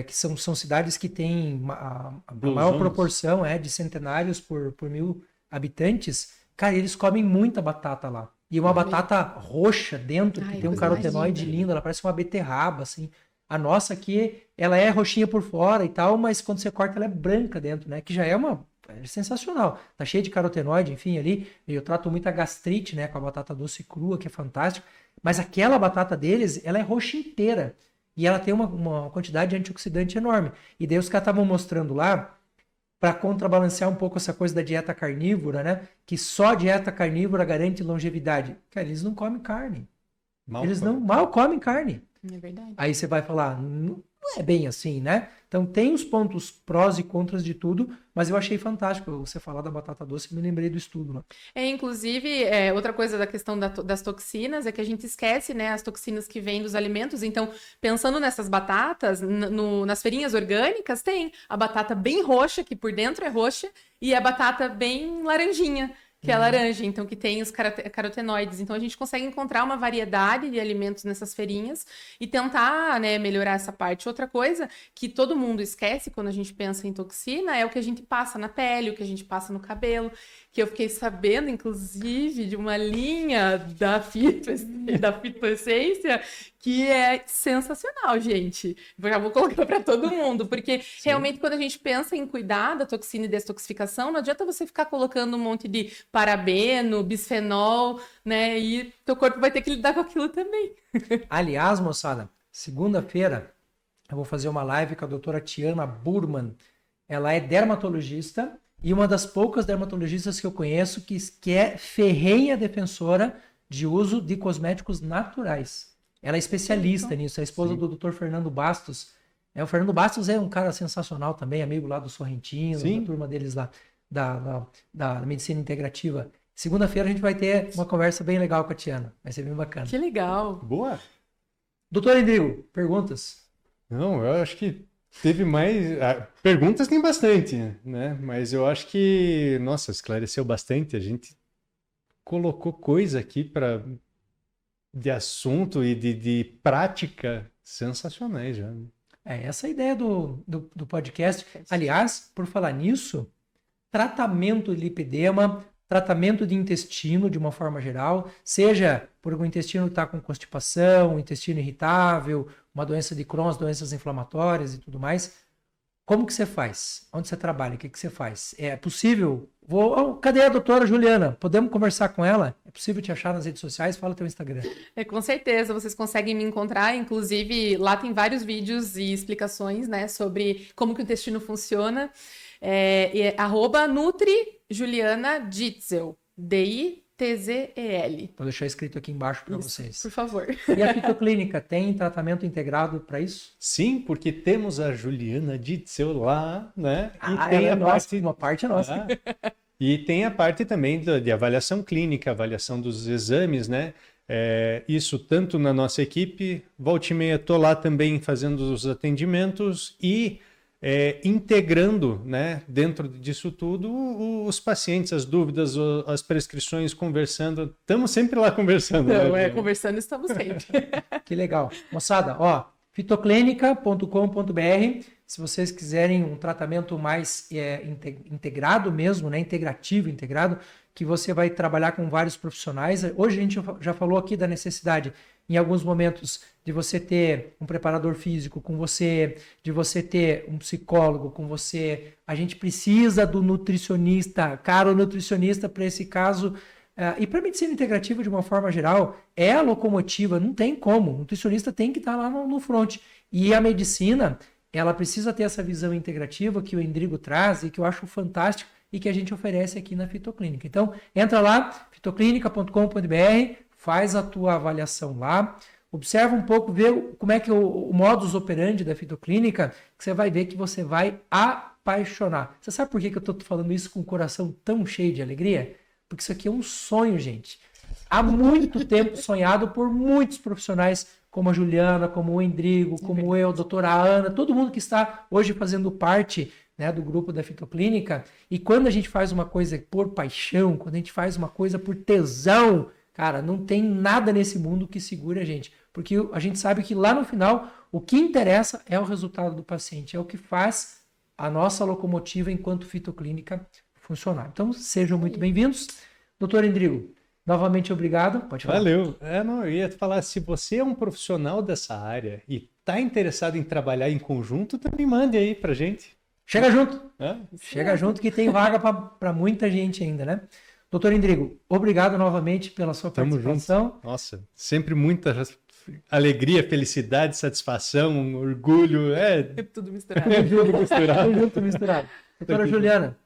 que são cidades que têm a maior proporção de centenários por 1.000 habitantes. Cara, eles comem muita batata lá. E uma batata roxa dentro, que tem um carotenoide lindo, ela parece uma beterraba, assim. A nossa aqui, ela é roxinha por fora e tal, mas quando você corta, ela é branca dentro, né? Que já é sensacional. Tá cheio de carotenoide, enfim, ali. Eu trato muita gastrite, né? Com a batata doce crua, que é fantástico. Mas aquela batata deles, ela é roxa inteira. E ela tem uma quantidade de antioxidante enorme. E daí os caras estavam mostrando lá, para contrabalancear um pouco essa coisa da dieta carnívora, né? Que só a dieta carnívora garante longevidade. Cara, eles não comem carne. Mal comem carne. É verdade. Aí você vai falar, não é bem assim, né? Então tem os pontos prós e contras de tudo, mas eu achei fantástico você falar da batata doce, me lembrei do estudo, né? Inclusive, outra coisa da questão das toxinas é que a gente esquece, né, as toxinas que vêm dos alimentos. Então, pensando nessas batatas, nas feirinhas orgânicas, tem a batata bem roxa, que por dentro é roxa, e a batata bem laranjinha, que é laranja, então que tem os carotenoides. Então a gente consegue encontrar uma variedade de alimentos nessas feirinhas e tentar, né, melhorar essa parte. Outra coisa que todo mundo esquece quando a gente pensa em toxina é o que a gente passa na pele, o que a gente passa no cabelo, que eu fiquei sabendo, inclusive, de uma linha da fitoessência que é sensacional, gente. Eu já vou colocar para todo mundo, porque realmente quando a gente pensa em cuidar da toxina e detoxificação, não adianta você ficar colocando um monte de parabeno, bisfenol, né? E teu corpo vai ter que lidar com aquilo também. Aliás, moçada, segunda-feira eu vou fazer uma live com a doutora Tiana Burman. Ela é dermatologista e uma das poucas dermatologistas que eu conheço que é ferrenha defensora de uso de cosméticos naturais. Ela é especialista nisso, é a esposa do Dr. Fernando Bastos. O Fernando Bastos é um cara sensacional também, amigo lá do Sorrentino, da turma deles lá, da medicina integrativa. Segunda-feira a gente vai ter uma conversa bem legal com a Tiana. Vai ser bem bacana. Que legal. Boa. Doutor Endrigo, perguntas? Não, eu acho que teve mais... Perguntas tem bastante, né? Mas eu acho que, nossa, esclareceu bastante. A gente colocou coisa aqui de assunto e de prática sensacionais já. Essa é a ideia do podcast. Aliás, por falar nisso, tratamento de lipedema, tratamento de intestino de uma forma geral, seja por um intestino que está com constipação, um intestino irritável, uma doença de Crohn, doenças inflamatórias e tudo mais. Como que você faz? Onde você trabalha? O que você faz? É possível? Cadê a doutora Juliana? Podemos conversar com ela? É possível te achar nas redes sociais? Fala o teu Instagram. Com certeza, vocês conseguem me encontrar. Inclusive, lá tem vários vídeos e explicações, né, sobre como que o intestino funciona. @NutriJulianaDitzel. DITZEL. Vou deixar escrito aqui embaixo para vocês. Por favor. E a fitoclínica tem tratamento integrado para isso? Sim, porque temos a Juliana Ditzel lá, né? E tem uma parte nossa. E tem a parte também de avaliação clínica, avaliação dos exames, né? Isso tanto na nossa equipe, volta e meia estou lá também fazendo os atendimentos e integrando, né, dentro disso tudo os pacientes, as dúvidas, as prescrições, conversando. Estamos sempre lá conversando. Então, né? conversando estamos sempre. Que legal. Moçada, ó, fitoclínica.com.br, se vocês quiserem um tratamento mais integrado mesmo, né, integrado, que você vai trabalhar com vários profissionais. Hoje a gente já falou aqui da necessidade, em alguns momentos, de você ter um preparador físico com você, de você ter um psicólogo com você. A gente precisa do nutricionista, o nutricionista para esse caso. E para a medicina integrativa, de uma forma geral, é a locomotiva, não tem como. O nutricionista tem que estar lá no front. E a medicina, ela precisa ter essa visão integrativa que o Endrigo traz e que eu acho fantástico e que a gente oferece aqui na Fitoclínica. Então, entra lá, fitoclínica.com.br, faz a tua avaliação lá, observa um pouco, vê como é que o modus operandi da Fitoclínica, que você vai ver que você vai apaixonar. Você sabe por que eu estou falando isso com o coração tão cheio de alegria? Porque isso aqui é um sonho, gente. Há muito tempo sonhado por muitos profissionais, como a Juliana, como o Endrigo, como eu, a doutora Ana, todo mundo que está hoje fazendo parte, né, do grupo da Fitoclínica. E quando a gente faz uma coisa por paixão, quando a gente faz uma coisa por tesão, cara, não tem nada nesse mundo que segure a gente. Porque a gente sabe que lá no final, o que interessa é o resultado do paciente, é o que faz a nossa locomotiva enquanto Fitoclínica funcionar. Então, sejam muito bem-vindos. Doutor Endrigo, novamente obrigado. Pode falar. Valeu. Eu ia falar, se você é um profissional dessa área e está interessado em trabalhar em conjunto, também mande aí pra gente. Chega junto. Chega junto que tem vaga para muita gente ainda, né? Doutor Endrigo, obrigado novamente pela sua participação. Junto. Nossa, sempre muita alegria, felicidade, satisfação, orgulho. É tudo misturado. Tudo misturado. Doutora Juliana,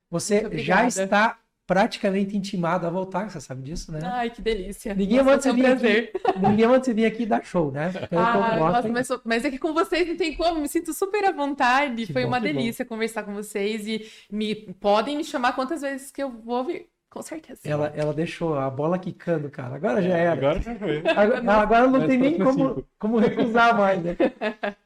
você já está praticamente intimado a voltar, você sabe disso, né? Ai, que delícia. Ninguém manda você vir aqui dar show, né? Mas é que com vocês não tem como, me sinto super à vontade. Foi uma delícia conversar com vocês e podem me chamar quantas vezes que eu vou vir. Com certeza. Ela deixou a bola quicando, cara. Agora já era. Agora já foi. Agora não tem nem como recusar mais, né?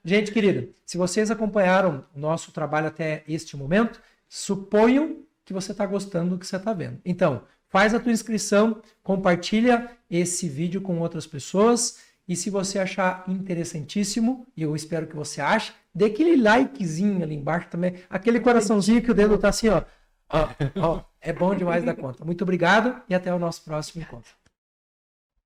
Gente querida, se vocês acompanharam o nosso trabalho até este momento, suponham que você está gostando do que você está vendo. Então, faz a tua inscrição, compartilha esse vídeo com outras pessoas e se você achar interessantíssimo, e eu espero que você ache, dê aquele likezinho ali embaixo também, aquele coraçãozinho que o dedo tá assim, ó. É bom demais da conta. Muito obrigado e até o nosso próximo encontro.